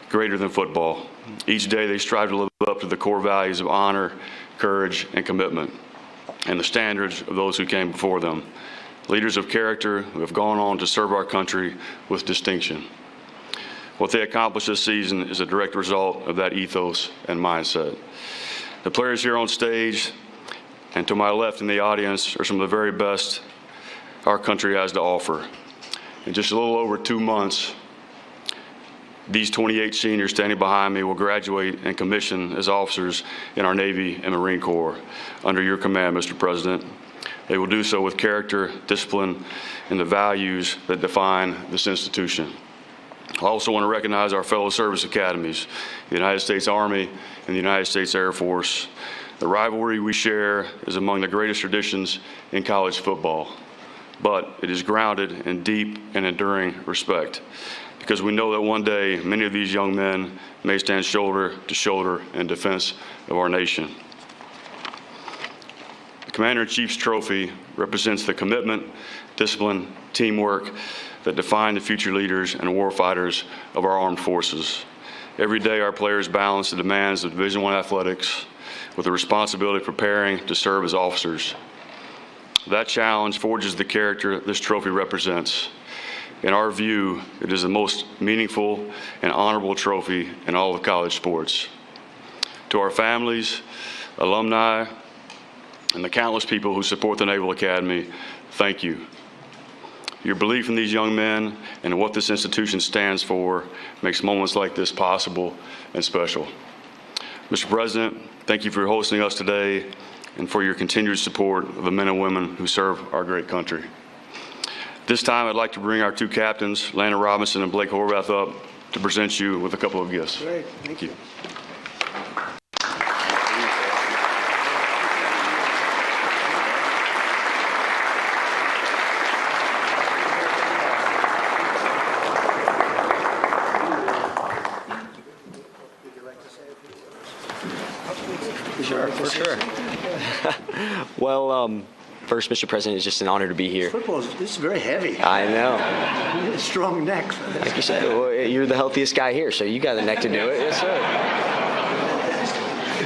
greater than football. Each day they strive to live up to the core values of honor, courage, and commitment, and the standards of those who came before them. Leaders of character who have gone on to serve our country with distinction. What they accomplished this season is a direct result of that ethos and mindset. The players here on stage and to my left in the audience are some of the very best our country has to offer. In just a little over 2 months, these 28 seniors standing behind me will graduate and commission as officers in our Navy and Marine Corps under your command, Mr. President. They will do so with character, discipline, and the values that define this institution. I also want to recognize our fellow service academies, the United States Army and the United States Air Force. The rivalry we share is among the greatest traditions in college football, but it is grounded in deep and enduring respect, because we know that one day many of these young men may stand shoulder to shoulder in defense of our nation. The Commander-in-Chief's trophy represents the commitment, discipline, teamwork that define the future leaders and warfighters of our armed forces. Every day our players balance the demands of Division I athletics with the responsibility of preparing to serve as officers. That challenge forges the character this trophy represents. In our view, it is the most meaningful and honorable trophy in all of college sports. To our families, alumni, and the countless people who support the Naval Academy, thank you. Your belief in these young men and what this institution stands for makes moments like this possible and special. Mr. President, thank you for hosting us today and for your continued support of the men and women who serve our great country. This time, I'd like to bring our two captains, Landon Robinson and Blake Horvath, up to present you with a couple of gifts. Great, thank you. Sure, for sure. Well, first, Mr. President, it's just an honor to be here. Football, this is very heavy. I know. You have a strong neck. Like you said, well, you're the healthiest guy here, so you got the neck to do it. Yes, sir.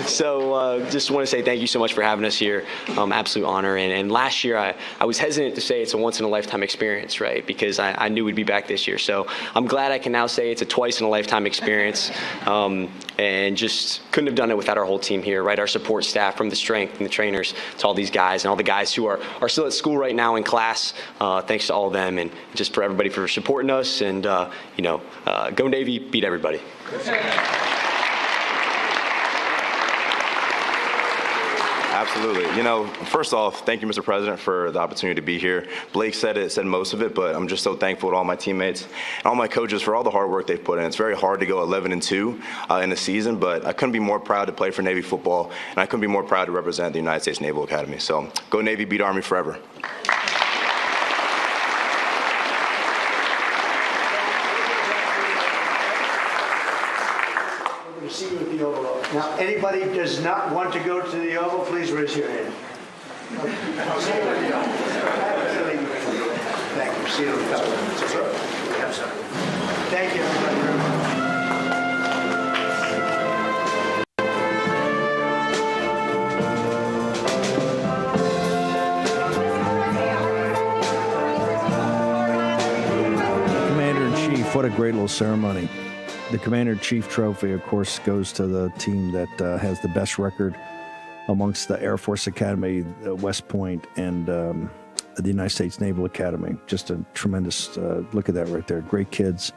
So just want to say thank you so much for having us here. Absolute honor. And last year, I was hesitant to say it's a once-in-a-lifetime experience, right? Because I knew we'd be back this year. So I'm glad I can now say it's a twice-in-a-lifetime experience. And just couldn't have done it without our whole team here, right? Our support staff, from the strength and the trainers to all these guys and all the guys who are still at school right now in class. Thanks to all of them, and just for everybody for supporting us. And, go Navy, beat everybody. Absolutely. First off, thank you, Mr. President, for the opportunity to be here. Blake said most of it, but I'm just so thankful to all my teammates and all my coaches for all the hard work they've put in. It's very hard to go 11-2 in a season, but I couldn't be more proud to play for Navy football, and I couldn't be more proud to represent the United States Naval Academy. So go Navy, beat Army forever. See you at the Oval. Now, anybody does not want to go to the Oval, please raise your hand. I'll see you at the Oval. Thank you. See you at the Oval. Thank you, everybody. Commander-in-Chief, what a great little ceremony. The Commander-in-Chief Trophy, of course, goes to the team that has the best record amongst the Air Force Academy, West Point, and the United States Naval Academy. Just a tremendous look at that right there. Great kids.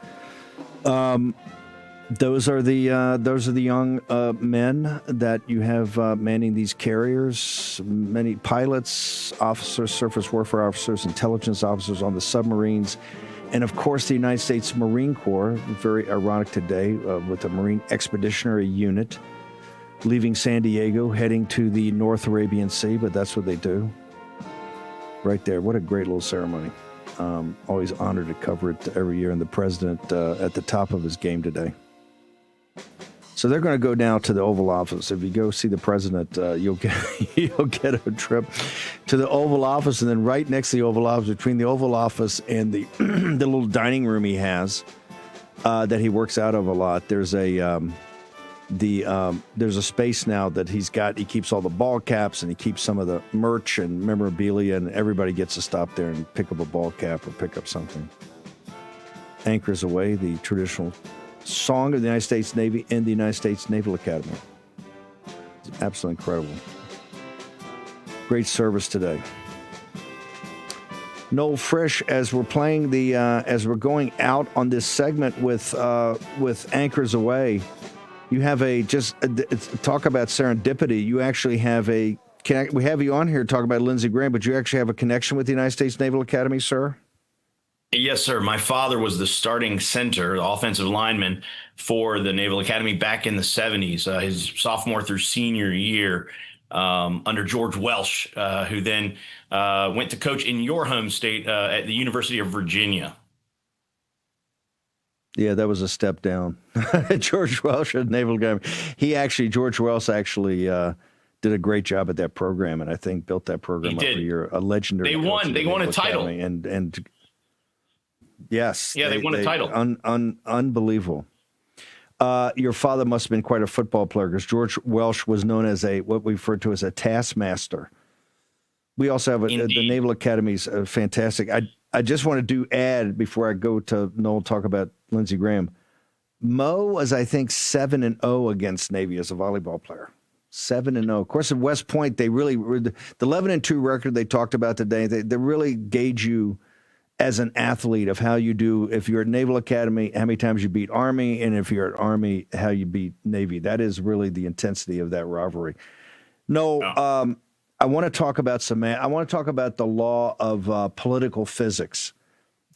Those are the young men that you have manning these carriers. Many pilots, officers, surface warfare officers, intelligence officers on the submarines. And, of course, the United States Marine Corps, very ironic today, with the Marine Expeditionary Unit, leaving San Diego, heading to the North Arabian Sea, but that's what they do. Right there. What a great little ceremony. Always honored to cover it every year, and the President at the top of his game today. So they're going to go down to the Oval Office. If you go see the President, you'll get a trip to the Oval Office, and then right next to the Oval Office, between the Oval Office and the the little dining room he has that he works out of a lot, there's a space now that he's got. He keeps all the ball caps, and he keeps some of the merch and memorabilia, and everybody gets to stop there and pick up a ball cap or pick up something. Anchors Away, the traditional song of the United States Navy and the United States Naval Academy. It's absolutely incredible. Great service today. Noel Frisch, as we're playing as we're going out on this segment with Anchors Away, you have talk about serendipity. You actually have we have you on here to talk about Lindsey Graham, but you actually have a connection with the United States Naval Academy, sir? Yes, sir. My father was the starting center, the offensive lineman for the Naval Academy back in the 70s, his sophomore through senior year under George Welsh, who then went to coach in your home state at the University of Virginia. Yeah, that was a step down. George Welsh at Naval Academy. George Welsh actually did a great job at that program, and I think built that program up for a legendary. They won a title. And yes. Yeah, they won a title. Unbelievable. Your father must have been quite a football player, because George Welsh was known as what we refer to as a taskmaster. We also have the Naval Academy's fantastic. I just want to add before I go to Noel talk about Lindsey Graham. Mo was, I think, 7-0 against Navy as a volleyball player. 7-0. Of course, at West Point, they really the 11-2 record they talked about today. They really gauge you as an athlete of how you do, if you're at Naval Academy, how many times you beat Army, and if you're at Army, how you beat Navy. That is really the intensity of that rivalry. No, I want to talk about I want to talk about the law of political physics.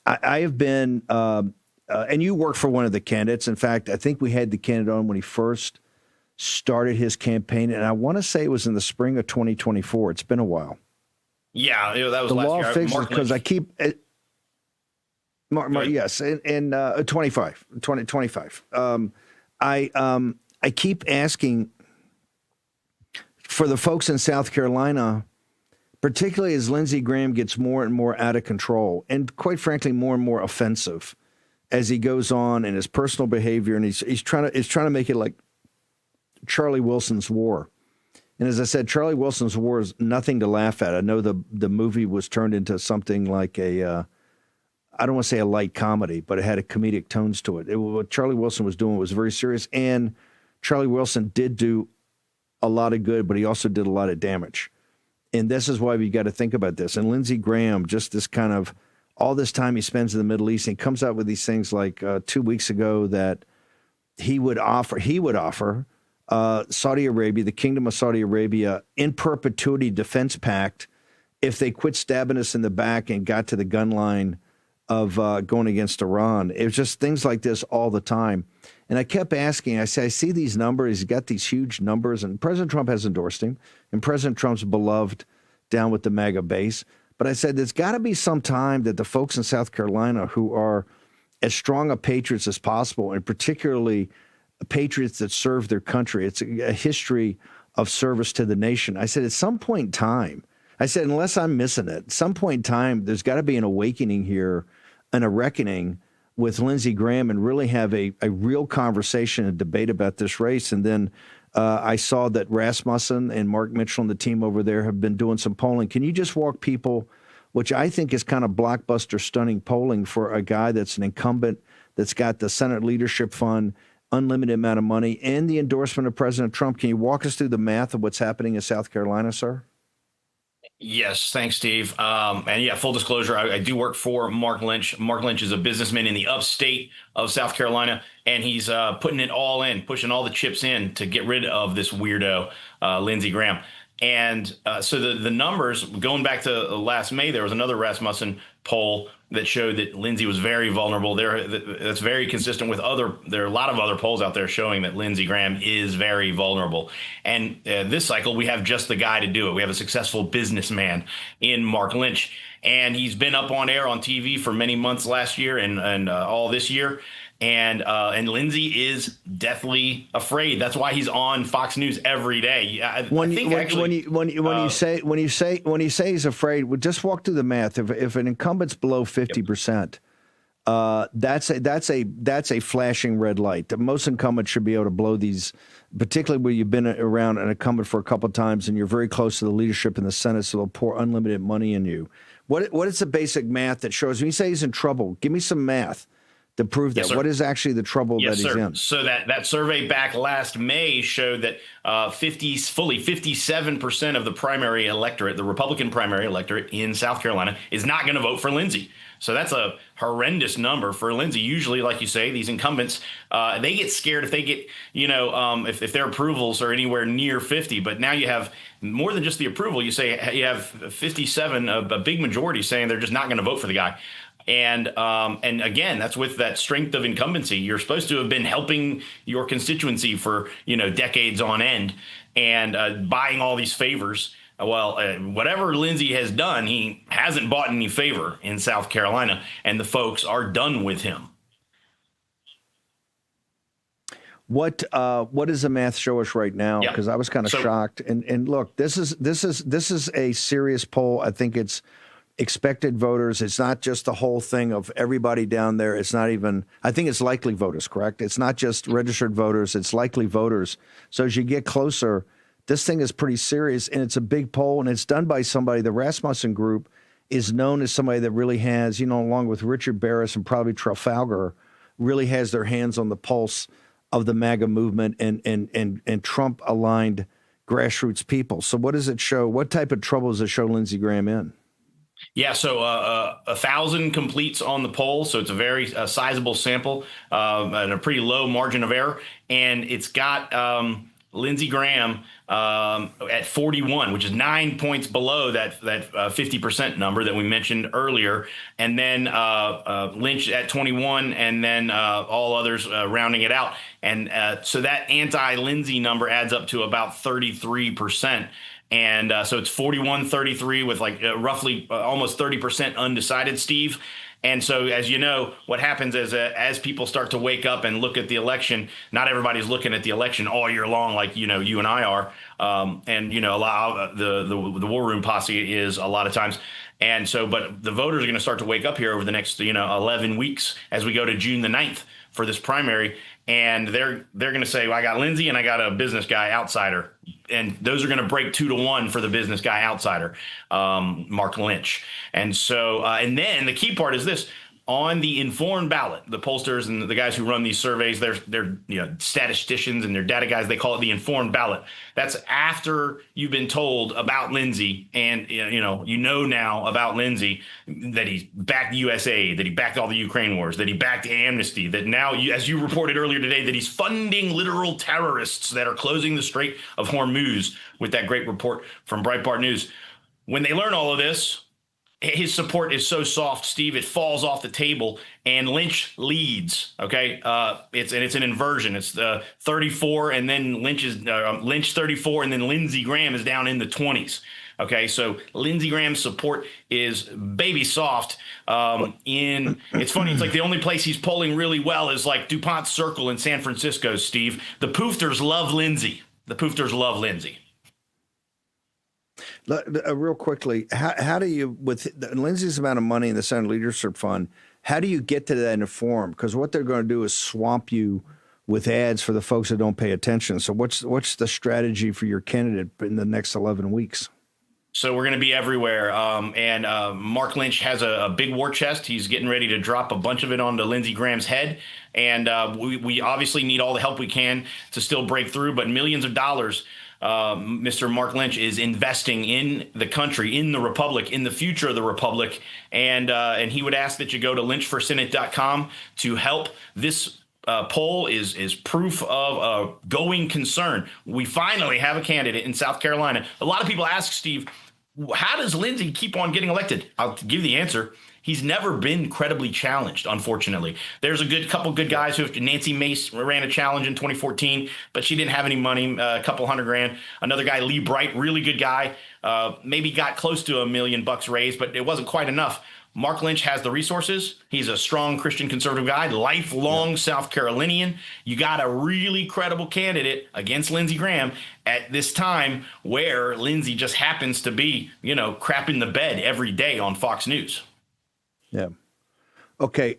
I have been, and you work for one of the candidates. In fact, I think we had the candidate on when he first started his campaign, and I want to say it was in the spring of 2024. It's been a while. Yeah, that was the last law year. of physics, because I keep yes, in 2025. I keep asking for the folks in South Carolina, particularly as Lindsey Graham gets more and more out of control, and quite frankly, more and more offensive as he goes on in his personal behavior, and he's trying to make it like Charlie Wilson's War. And as I said, Charlie Wilson's War is nothing to laugh at. I know the movie was turned into something like I don't want to say a light comedy, but it had a comedic tones to it. What Charlie Wilson was doing was very serious, and Charlie Wilson did do a lot of good, but he also did a lot of damage. And this is why we got to think about this. And Lindsey Graham, just this kind of all this time he spends in the Middle East, and he comes out with these things like 2 weeks ago that he would offer Saudi Arabia, the Kingdom of Saudi Arabia, in perpetuity defense pact if they quit stabbing us in the back and got to the gun line of going against Iran. It was just things like this all the time. And I kept asking, I see these numbers, he's got these huge numbers, and President Trump has endorsed him, and President Trump's beloved down with the MAGA base. But I said, there's got to be some time that the folks in South Carolina who are as strong a patriots as possible, and particularly patriots that serve their country. It's a history of service to the nation. I said, at some point in time, I said, unless I'm missing it, at some point in time, there's got to be an awakening here and a reckoning with Lindsey Graham, and really have a real conversation and debate about this race. And then I saw that Rasmussen and Mark Mitchell and the team over there have been doing some polling. Can you just walk people, which I think is kind of blockbuster stunning polling for a guy that's an incumbent, that's got the Senate Leadership Fund, unlimited amount of money, and the endorsement of President Trump. Can you walk us through the math of what's happening in South Carolina, sir? Yes, thanks, Steve. And yeah, full disclosure, I do work for Mark Lynch. Mark Lynch is a businessman in the upstate of South Carolina, and he's putting it all in, pushing all the chips in to get rid of this weirdo, Lindsey Graham. And so the numbers, going back to last May, there was another Rasmussen poll that showed that Lindsey was very vulnerable. That's very consistent with there are a lot of other polls out there showing that Lindsey Graham is very vulnerable. And this cycle, we have just the guy to do it. We have a successful businessman in Mark Lynch, and he's been up on air on TV for many months last year and all this year. And Lindsey is deathly afraid. That's why he's on Fox News every day. When you say he's afraid, well, just walk through the math. If an incumbent's below 50%, that's a flashing red light. Most incumbents should be able to blow these, particularly where you've been around an incumbent for a couple of times and you're very close to the leadership in the Senate, so they'll pour unlimited money in you. What is the basic math that shows? When you say he's in trouble, give me some math to prove that. Yes, what is actually the trouble that he's in? So that survey back last May showed that fully 57% of the primary electorate, the Republican primary electorate in South Carolina, is not going to vote for Lindsey. So that's a horrendous number for Lindsey. Usually, like you say, these incumbents, they get scared if they get, if their approvals are anywhere near 50. But now you have more than just the approval. You have 57, a big majority saying they're just not going to vote for the guy. And again, that's with that strength of incumbency. You're supposed to have been helping your constituency for, decades on end and buying all these favors. Well, whatever Lindsey has done, he hasn't bought any favor in South Carolina, and the folks are done with him. What does the math show us right now? Yeah. Because I was kind of shocked. And look, this is a serious poll. I think it's expected voters. It's not just the whole thing of everybody down there. It's not even, I think it's likely voters, correct? It's not just registered voters, it's likely voters. So as you get closer, this thing is pretty serious, and it's a big poll, and it's done by somebody. The Rasmussen Group is known as somebody that really has, along with Richard Barris and probably Trafalgar, really has their hands on the pulse of the MAGA movement and Trump-aligned grassroots people. So what does it show? What type of trouble does it show Lindsey Graham in? Yeah, so 1,000 completes on the poll, so it's a very sizable sample and a pretty low margin of error. And it's got Lindsey Graham at 41, which is 9 points below that 50% number that we mentioned earlier. And then Lynch at 21, and then all others rounding it out. And so that anti-Lindsey number adds up to about 33%. And so it's 41-33 with like roughly almost 30% undecided, Steve. And so, as you know, what happens is as people start to wake up and look at the election, not everybody's looking at the election all year long like, you know, you and I are. And, you know, a lot of the war room posse is a lot of times. And so, but the voters are going to start to wake up here over the next, 11 weeks as we go to June the 9th for this primary. And they're going to say, well, I got Lindsey and I got a business guy outsider. And those are going to break 2-1 for the business guy outsider, Mark Lynch. And so, and then the key part is this. On the informed ballot, the pollsters and the guys who run these surveys, they're statisticians and they're data guys. They call it the informed ballot. That's after you've been told about Lindsey and you know now about Lindsey that he backed USA, that he backed all the Ukraine wars, that he backed amnesty, that now, as you reported earlier today, that he's funding literal terrorists that are closing the Strait of Hormuz with that great report from Breitbart News. When they learn all of this, his support is so soft, Steve, it falls off the table, and Lynch leads. Okay, it's an inversion. It's 34, and then Lynch 34, and then Lindsey Graham is down in the 20s. Okay, so Lindsey Graham's support is baby soft. It's funny. It's like the only place he's polling really well is like DuPont Circle in San Francisco. Steve, the Poofters love Lindsey. The Poofters love Lindsey. Real quickly, how do you, with Lindsey's amount of money in the Senate Leadership Fund, how do you get to that informed? Because what they're going to do is swamp you with ads for the folks that don't pay attention. So what's the strategy for your candidate in the next 11 weeks? So we're going to be everywhere. And Mark Lynch has a big war chest. He's getting ready to drop a bunch of it onto Lindsey Graham's head. And we obviously need all the help we can to still break through, but millions of dollars Mr. Mark Lynch is investing in the country, in the republic, in the future of the republic, and he would ask that you go to lynchforsenate.com to help. This poll is proof of a going concern. We finally have a candidate in South Carolina. A lot of people ask, Steve, how does Lindsey keep on getting elected? I'll give the answer. He's never been credibly challenged, unfortunately. There's a couple good guys Nancy Mace ran a challenge in 2014, but she didn't have any money, a couple $100,000. Another guy, Lee Bright, really good guy, maybe got close to $1 million raised, but it wasn't quite enough. Mark Lynch has the resources. He's a strong Christian conservative guy, lifelong South Carolinian. You got a really credible candidate against Lindsey Graham at this time where Lindsey just happens to be, crapping the bed every day on Fox News. Yeah. Okay.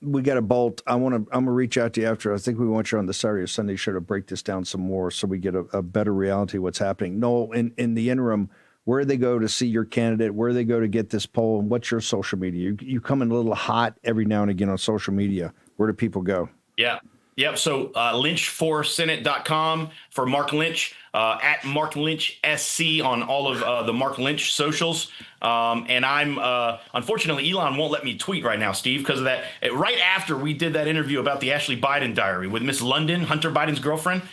We got a bolt. I'm gonna reach out to you after. I think we want you on the Saturday or Sunday show to break this down some more, so we get a better reality of what's happening. Noel, in the interim, where do they go to see your candidate? Where do they go to get this poll? And what's your social media? You come in a little hot every now and again on social media. Where do people go? Yeah. Yep. So lynchforsenate.com for Mark Lynch, at Mark Lynch SC on all of the Mark Lynch socials. And I'm unfortunately, Elon won't let me tweet right now, Steve, because of that. Right after we did that interview about the Ashley Biden diary with Miss London, Hunter Biden's girlfriend,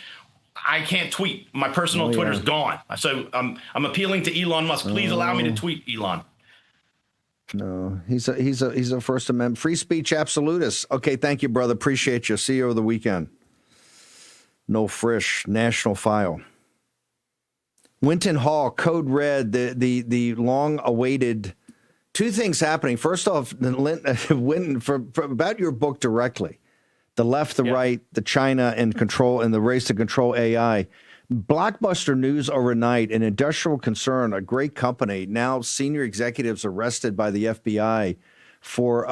I can't tweet. My personal Twitter's gone. So I'm appealing to Elon Musk. Please allow me to tweet, Elon. No, he's a First Amendment free speech absolutist. Okay, thank you, brother. Appreciate you. See you over the weekend. Noel Frisch, National File. Winton Hall, Code Red, the long-awaited two things happening. First off, Winton, for about your book directly, the left, the right, the China and control, and the race to control AI. Blockbuster news overnight, an industrial concern, a great company, now senior executives arrested by the FBI for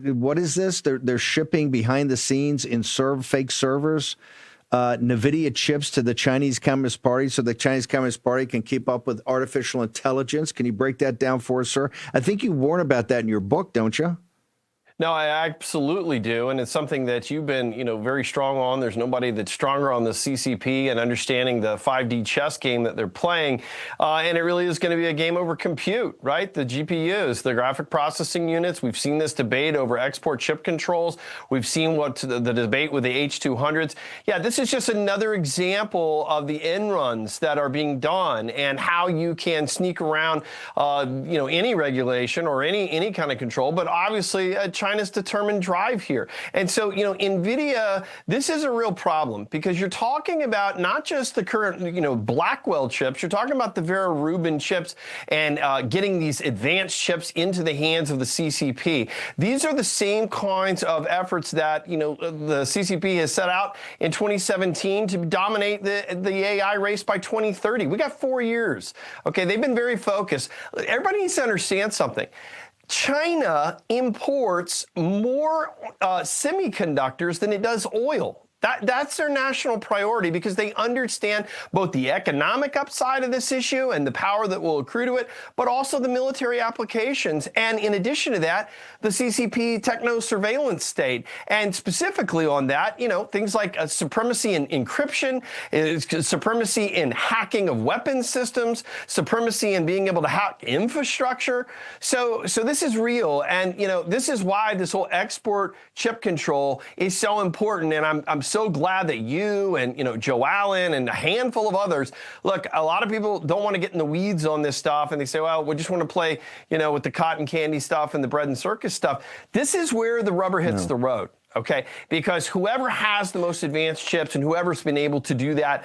what is this? They're shipping behind the scenes in fake servers, NVIDIA chips to the Chinese Communist Party so the Chinese Communist Party can keep up with artificial intelligence. Can you break that down for us, sir? I think you warn about that in your book, don't you? No, I absolutely do, and it's something that you've been, very strong on. There's nobody that's stronger on the CCP and understanding the 5D chess game that they're playing, and it really is going to be a game over compute, right? The GPUs, the graphic processing units. We've seen this debate over export chip controls. We've seen what the debate with the H200s. Yeah, this is just another example of the end runs that are being done and how you can sneak around, any regulation or any kind of control, but obviously China's determined drive here. And so, NVIDIA, this is a real problem because you're talking about not just the current, Blackwell chips, you're talking about the Vera Rubin chips and getting these advanced chips into the hands of the CCP. These are the same kinds of efforts that, the CCP has set out in 2017 to dominate the AI race by 2030. We got 4 years. Okay, they've been very focused. Everybody needs to understand something. China imports more semiconductors than it does oil. That's their national priority because they understand both the economic upside of this issue and the power that will accrue to it, but also the military applications. And in addition to that, the CCP techno-surveillance state. And specifically on that, things like supremacy in encryption, supremacy in hacking of weapons systems, supremacy in being able to hack infrastructure. So this is real. And, this is why this whole export chip control is so important. And I'm so glad that you and, Joe Allen and a handful of others, look, a lot of people don't want to get in the weeds on this stuff. And they say, well, we just want to play, with the cotton candy stuff and the bread and circus stuff. This is where the rubber hits the road. Okay, because whoever has the most advanced chips and whoever's been able to do that,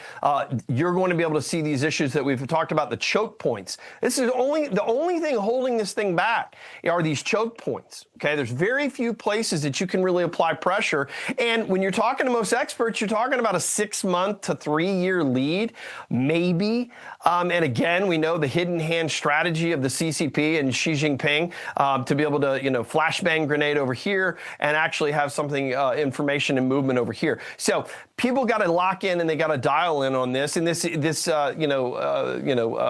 you're going to be able to see these issues that we've talked about, the choke points. This is the only thing holding this thing back are these choke points. Okay, there's very few places that you can really apply pressure. And when you're talking to most experts, you're talking about a 6-month to 3-year lead, maybe. And again, we know the hidden hand strategy of the CCP and Xi Jinping to be able to, flashbang grenade over here and actually have something information and movement over here. So people got to lock in and they got to dial in on this. And this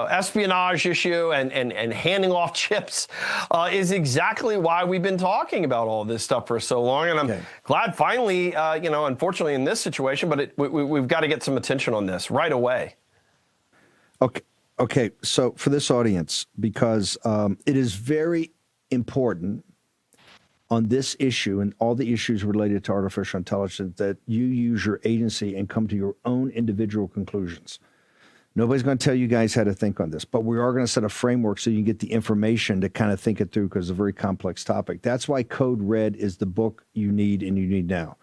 espionage issue and handing off chips is exactly why we've been talking about all this stuff for so long. And I'm glad finally, unfortunately in this situation, but we've got to get some attention on this right away. Okay. So for this audience, because it is very important on this issue and all the issues related to artificial intelligence that you use your agency and come to your own individual conclusions. Nobody's going to tell you guys how to think on this, but we are going to set a framework so you can get the information to kind of think it through because it's a very complex topic. That's why Code Red is the book you need and you need now.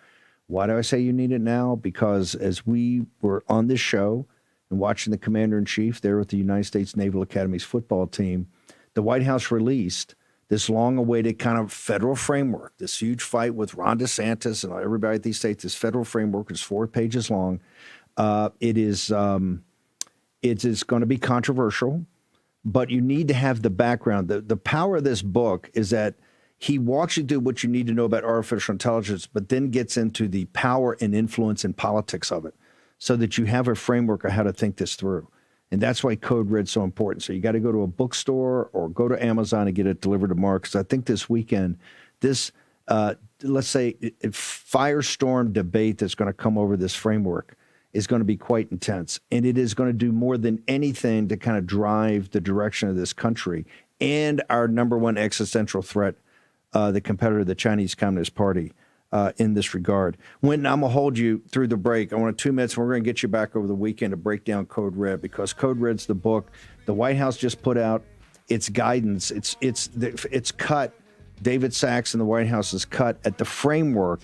Why do I say you need it now? Because as we were on this show and watching the Commander-in-Chief there with the United States Naval Academy's football team, the White House released this long-awaited kind of federal framework, this huge fight with Ron DeSantis and everybody at these states. This federal framework is 4 pages long. It is going to be controversial, but you need to have the background. The power of this book is that he walks you through what you need to know about artificial intelligence, but then gets into the power and influence and politics of it so that you have a framework of how to think this through. And that's why Code Red's so important. So you got to go to a bookstore or go to Amazon and get it delivered tomorrow. Because I think this weekend, this, let's say, firestorm debate that's going to come over this framework is going to be quite intense. And it is going to do more than anything to kind of drive the direction of this country and our number one existential threat, the competitor, the Chinese Communist Party. In this regard. When I'm going to hold you through the break, I want 2 minutes, and we're going to get you back over the weekend to break down Code Red, because Code Red's the book the White House just put out. Its guidance, it's cut. David Sachs and the White House has cut at the framework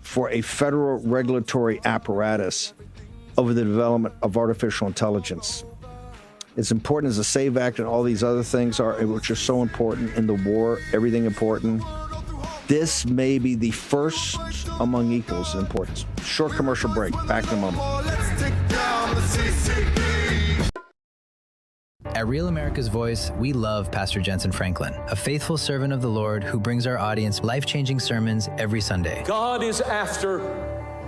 for a federal regulatory apparatus over the development of artificial intelligence. It's important as a SAVE Act and all these other things are, which are so important in the war, everything important. This may be the first among equals in importance. Short commercial break. Back in a moment. At Real America's Voice, we love Pastor Jensen Franklin, a faithful servant of the Lord who brings our audience life-changing sermons every Sunday. God is after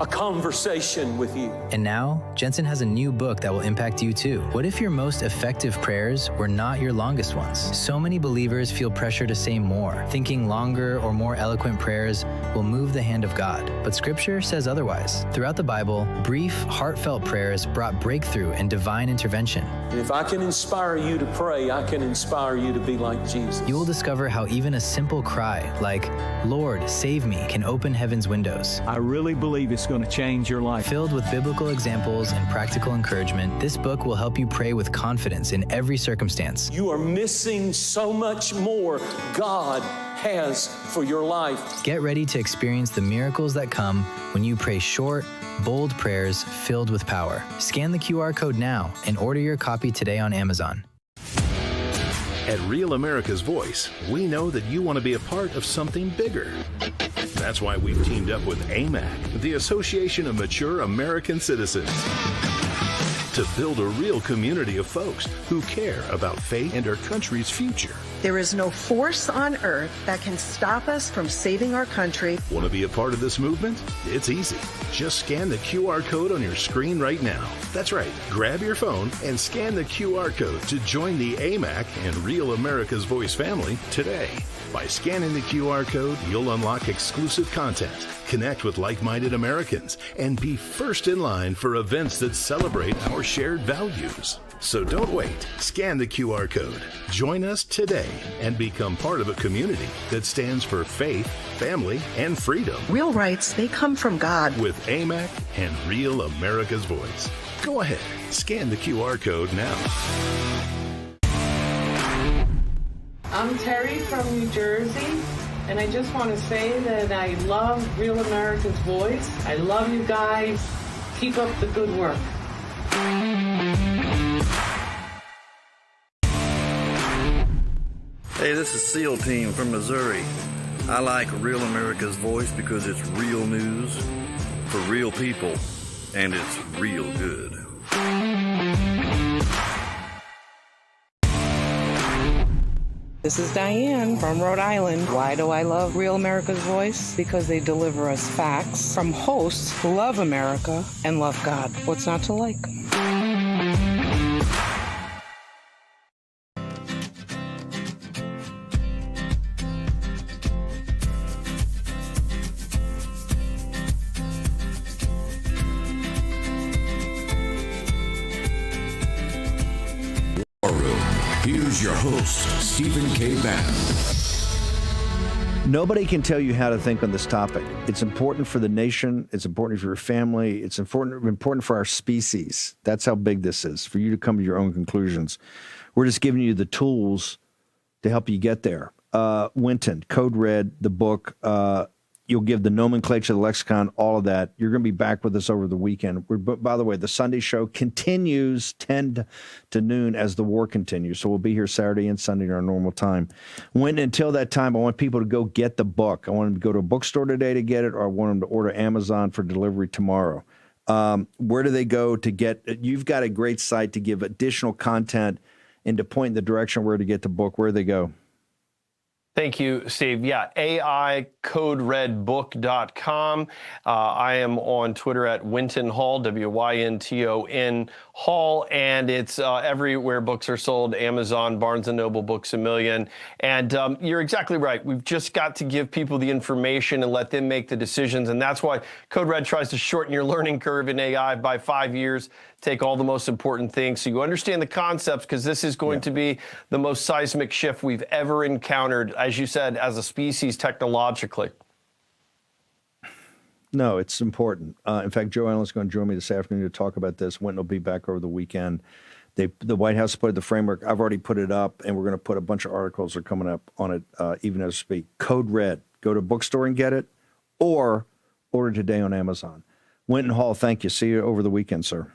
a conversation with you. And now, Jensen has a new book that will impact you too. What if your most effective prayers were not your longest ones? So many believers feel pressure to say more, thinking longer or more eloquent prayers will move the hand of God. But Scripture says otherwise. Throughout the Bible, brief, heartfelt prayers brought breakthrough and divine intervention. And if I can inspire you to pray, I can inspire you to be like Jesus. You will discover how even a simple cry, like, "Lord, save me," can open heaven's windows. I really believe it's going to change your life. Filled with biblical examples and practical encouragement, this book will help you pray with confidence in every circumstance. You are missing so much more God has for your life. Get ready to experience the miracles that come when you pray short, bold prayers filled with power. Scan the QR code now and order your copy today on Amazon. At Real America's Voice, we know that you want to be a part of something bigger. That's why we've teamed up with AMAC, the Association of Mature American Citizens, to build a real community of folks who care about faith and our country's future. There is no force on earth that can stop us from saving our country. Want to be a part of this movement? It's easy. Just scan the QR code on your screen right now. That's right. Grab your phone and scan the QR code to join the AMAC and Real America's Voice family today. By scanning the QR code, you'll unlock exclusive content, connect with like-minded Americans, and be first in line for events that celebrate our shared values. So don't wait. Scan the QR code. Join us today and become part of a community that stands for faith, family, and freedom. Real rights, they come from God. With AMAC and Real America's Voice. Go ahead. Scan the QR code now. I'm Terry from New Jersey, and I just want to say that I love Real America's Voice. I love you guys. Keep up the good work. Hey, this is SEAL Team from Missouri. I like Real America's Voice because it's real news for real people, and it's real good. This is Diane from Rhode Island. Why do I love Real America's Voice? Because they deliver us facts from hosts who love America and love God. What's not to like? Here's your host, Stephen K. Bannon. Nobody can tell you how to think on this topic. It's important for the nation. It's important for your family. It's important for our species. That's how big this is, for you to come to your own conclusions. We're just giving you the tools to help you get there. Winton, Code Red, the book. You'll give the nomenclature, the lexicon, all of that. You're going to be back with us over the weekend. By the way, the Sunday show continues 10 to noon as the war continues. So we'll be here Saturday and Sunday at our normal time. Until that time, I want people to go get the book. I want them to go to a bookstore today to get it, or I want them to order Amazon for delivery tomorrow. Where do they go to get it? You've got a great site to give additional content and to point in the direction where to get the book. Where do they go? Thank you, Steve. Yeah, AICodeRedBook.com. I am on Twitter at Winton Hall, WYNTON Hall, and it's everywhere books are sold, Amazon, Barnes & Noble, Books A Million. And you're exactly right. We've just got to give people the information and let them make the decisions, and that's why Code Red tries to shorten your learning curve in AI by 5 years, take all the most important things so you understand the concepts, because this is going to be the most seismic shift we've ever encountered, as you said, as a species technologically. No, it's important. In fact, Joe Allen's going to join me this afternoon to talk about this. Winton will be back over the weekend. The White House put the framework. I've already put it up, and we're going to put a bunch of articles that are coming up on it even as we speak. Code Red. Go to a bookstore and get it, or order today on Amazon. Winton Hall, thank you. See you over the weekend, sir.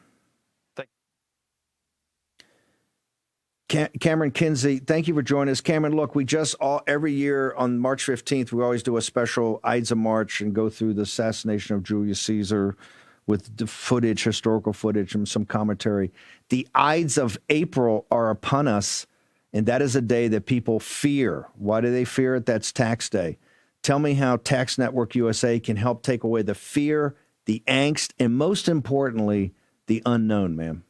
Cameron Kinsey, thank you for joining us. Cameron, look, we just every year on March 15th, we always do a special Ides of March and go through the assassination of Julius Caesar with the footage, historical footage, and some commentary. The Ides of April are upon us, and that is a day that people fear. Why do they fear it? That's tax day. Tell me how Tax Network USA can help take away the fear the angst, and most importantly, the unknown, ma'am.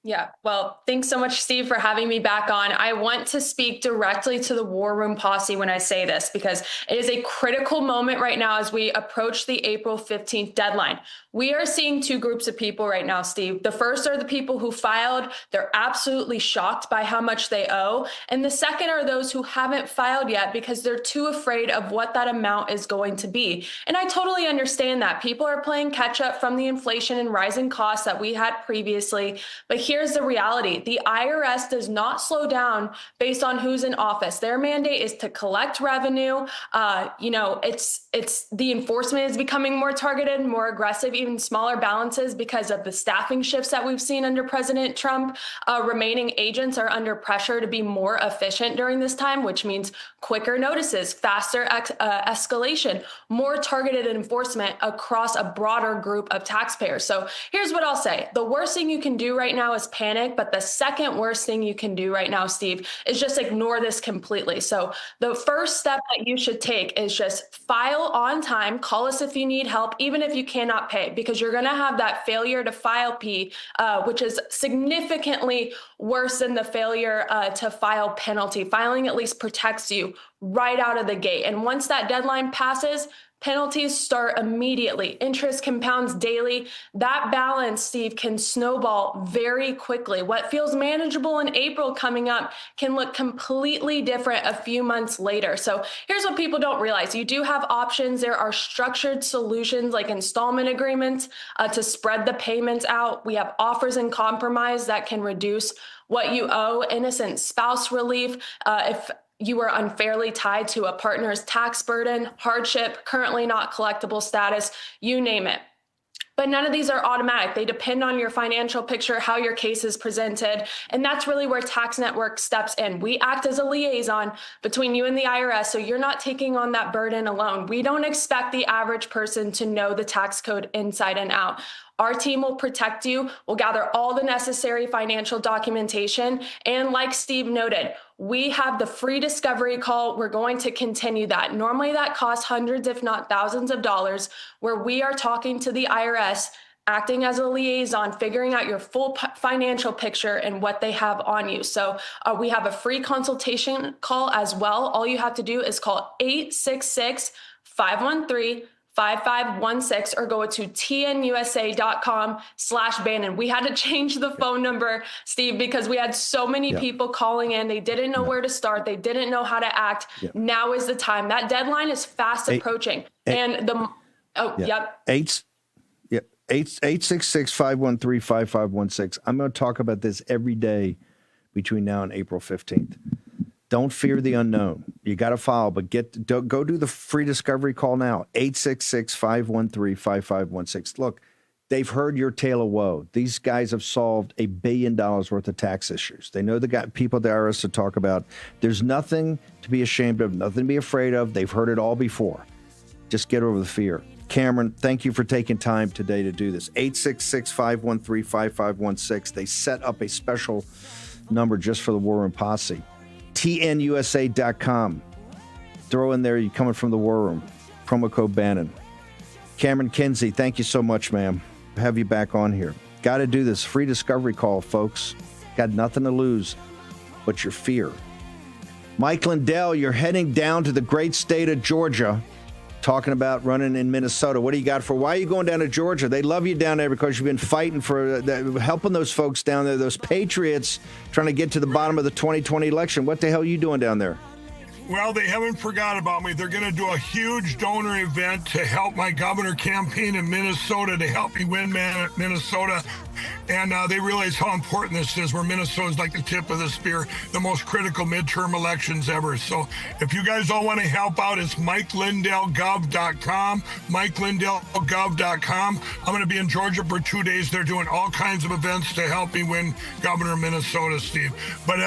Yeah. Well, thanks so much, Steve, for having me back on. I want to speak directly to the War Room posse when I say this, because it is a critical moment right now as we approach the April 15th deadline. We are seeing two groups of people right now, Steve. The first are the people who filed. They're absolutely shocked by how much they owe. And the second are those who haven't filed yet because they're too afraid of what that amount is going to be. And I totally understand that. People are playing catch up from the inflation and rising costs that we had previously. But here's the reality. The IRS does not slow down based on who's in office. Their mandate is to collect revenue. It's the enforcement is becoming more targeted, more aggressive, even smaller balances because of the staffing shifts that we've seen under President Trump. Remaining agents are under pressure to be more efficient during this time, which means quicker notices, faster escalation, more targeted enforcement across a broader group of taxpayers. So here's what I'll say. The worst thing you can do right now is panic, but the second worst thing you can do right now, Steve, is just ignore this completely. So the first step that you should take is just file on time, call us if you need help, even if you cannot pay, because you're going to have that failure to file P, which is significantly worse than the failure to file penalty. Filing at least protects you right out of the gate. And once that deadline passes, penalties start immediately. Interest compounds daily. That balance, Steve, can snowball very quickly. What feels manageable in April coming up can look completely different a few months later. So here's what people don't realize. You do have options. There are structured solutions like installment agreements to spread the payments out. We have offers in compromise that can reduce what you owe, innocent spouse relief. If you are unfairly tied to a partner's tax burden, hardship, currently not collectible status, you name it. But none of these are automatic. They depend on your financial picture, how your case is presented. And that's really where Tax Network steps in. We act as a liaison between you and the IRS, so you're not taking on that burden alone. We don't expect the average person to know the tax code inside and out. Our team will protect you. We'll gather all the necessary financial documentation. And like Steve noted, we have the free discovery call. We're going to continue that. Normally that costs hundreds, if not thousands of dollars, where we are talking to the IRS, acting as a liaison, figuring out your full financial picture and what they have on you. So we have a free consultation call as well. All you have to do is call 866-513-5516 or go to tnusa.com/Bannon. We had to change the phone number, Steve, because we had so many people calling in. They didn't know where to start. They didn't know how to act. Now is the time. That deadline is fast approaching. And the, 866-513-5516. I'm going to talk about this every day between now and April 15th. Don't fear the unknown. You got to file, but go do the free discovery call now. 866-513-5516. Look, they've heard your tale of woe. These guys have solved $1 billion worth of tax issues. They know the people at the IRS to talk about. There's nothing to be ashamed of, nothing to be afraid of. They've heard it all before. Just get over the fear. Cameron, thank you for taking time today to do this. 866-513-5516. They set up a special number just for the War Room Posse. TNUSA.com. Throw in there, you're coming from the War Room. Promo code Bannon. Cameron Kinsey, thank you so much, ma'am. Have you back on here. Got to do this free discovery call, folks. Got nothing to lose but your fear. Mike Lindell, you're heading down to the great state of Georgia, talking about running in Minnesota. What do you got for? Why are you going down to Georgia? They love you down there because you've been fighting for helping those folks down there, those patriots trying to get to the bottom of the 2020 election. What the hell are you doing down there? Well, they haven't forgot about me. They're going to do a huge donor event to help my governor campaign in Minnesota, to help me win Minnesota. And they realize how important this is, where Minnesota's like the tip of the spear, the most critical midterm elections ever. So if you guys all want to help out, it's MikeLindellGov.com, MikeLindellGov.com. I'm going to be in Georgia for 2 days. They're doing all kinds of events to help me win governor of Minnesota, Steve. But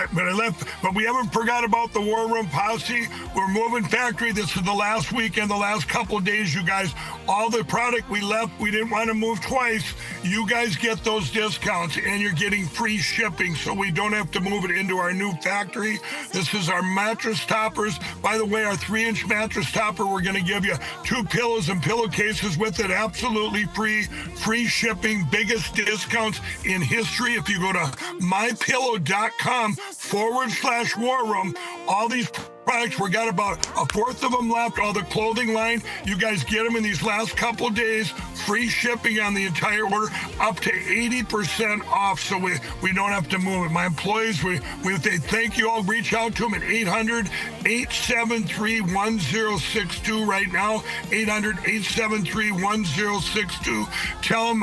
we haven't forgot about the War Room Posse. We're moving factory. This is the last weekend, the last couple of days, you guys. All the product we left, we didn't want to move twice. You guys get those discs discounts, and you're getting free shipping, so we don't have to move it into our new factory. This is our mattress toppers. By the way, our 3-inch mattress topper, we're going to give you 2 pillows and pillowcases with it, absolutely free shipping, biggest discounts in history. If you go to mypillow.com/war room, all these products, we got about a fourth of them left. All the clothing line, you guys get them in these last couple days. Free shipping on the entire order, up to 80% off, so we don't have to move it. My employees, we say thank you all. Reach out to them at 800-873-1062 right now. 800-873-1062. Tell them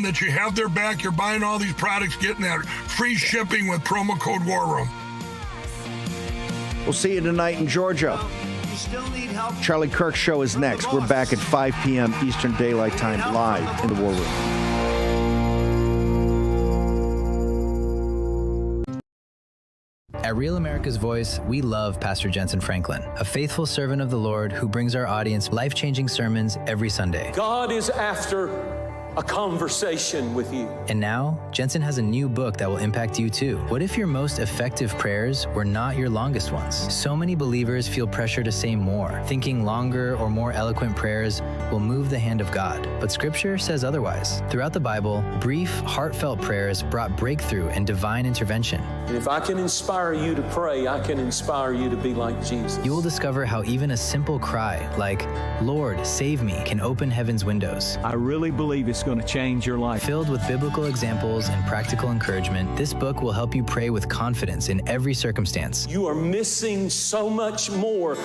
that you have their back. You're buying all these products, getting that free shipping with promo code warroom. We'll see you tonight in Georgia. Charlie Kirk's show is next. We're back at 5 p.m. Eastern Daylight Time, live in the War Room. At Real America's Voice, we love Pastor Jensen Franklin, a faithful servant of the Lord who brings our audience life-changing sermons every Sunday. God is after a conversation with you. And now, Jensen has a new book that will impact you too. What if your most effective prayers were not your longest ones? So many believers feel pressure to say more, thinking longer or more eloquent prayers will move the hand of God. But Scripture says otherwise. Throughout the Bible, brief, heartfelt prayers brought breakthrough and divine intervention. And if I can inspire you to pray, I can inspire you to be like Jesus. You will discover how even a simple cry, like, "Lord, save me," can open heaven's windows. I really believe it's going to change your life. Filled with biblical examples and practical encouragement, this book will help you pray with confidence in every circumstance. You are missing so much more.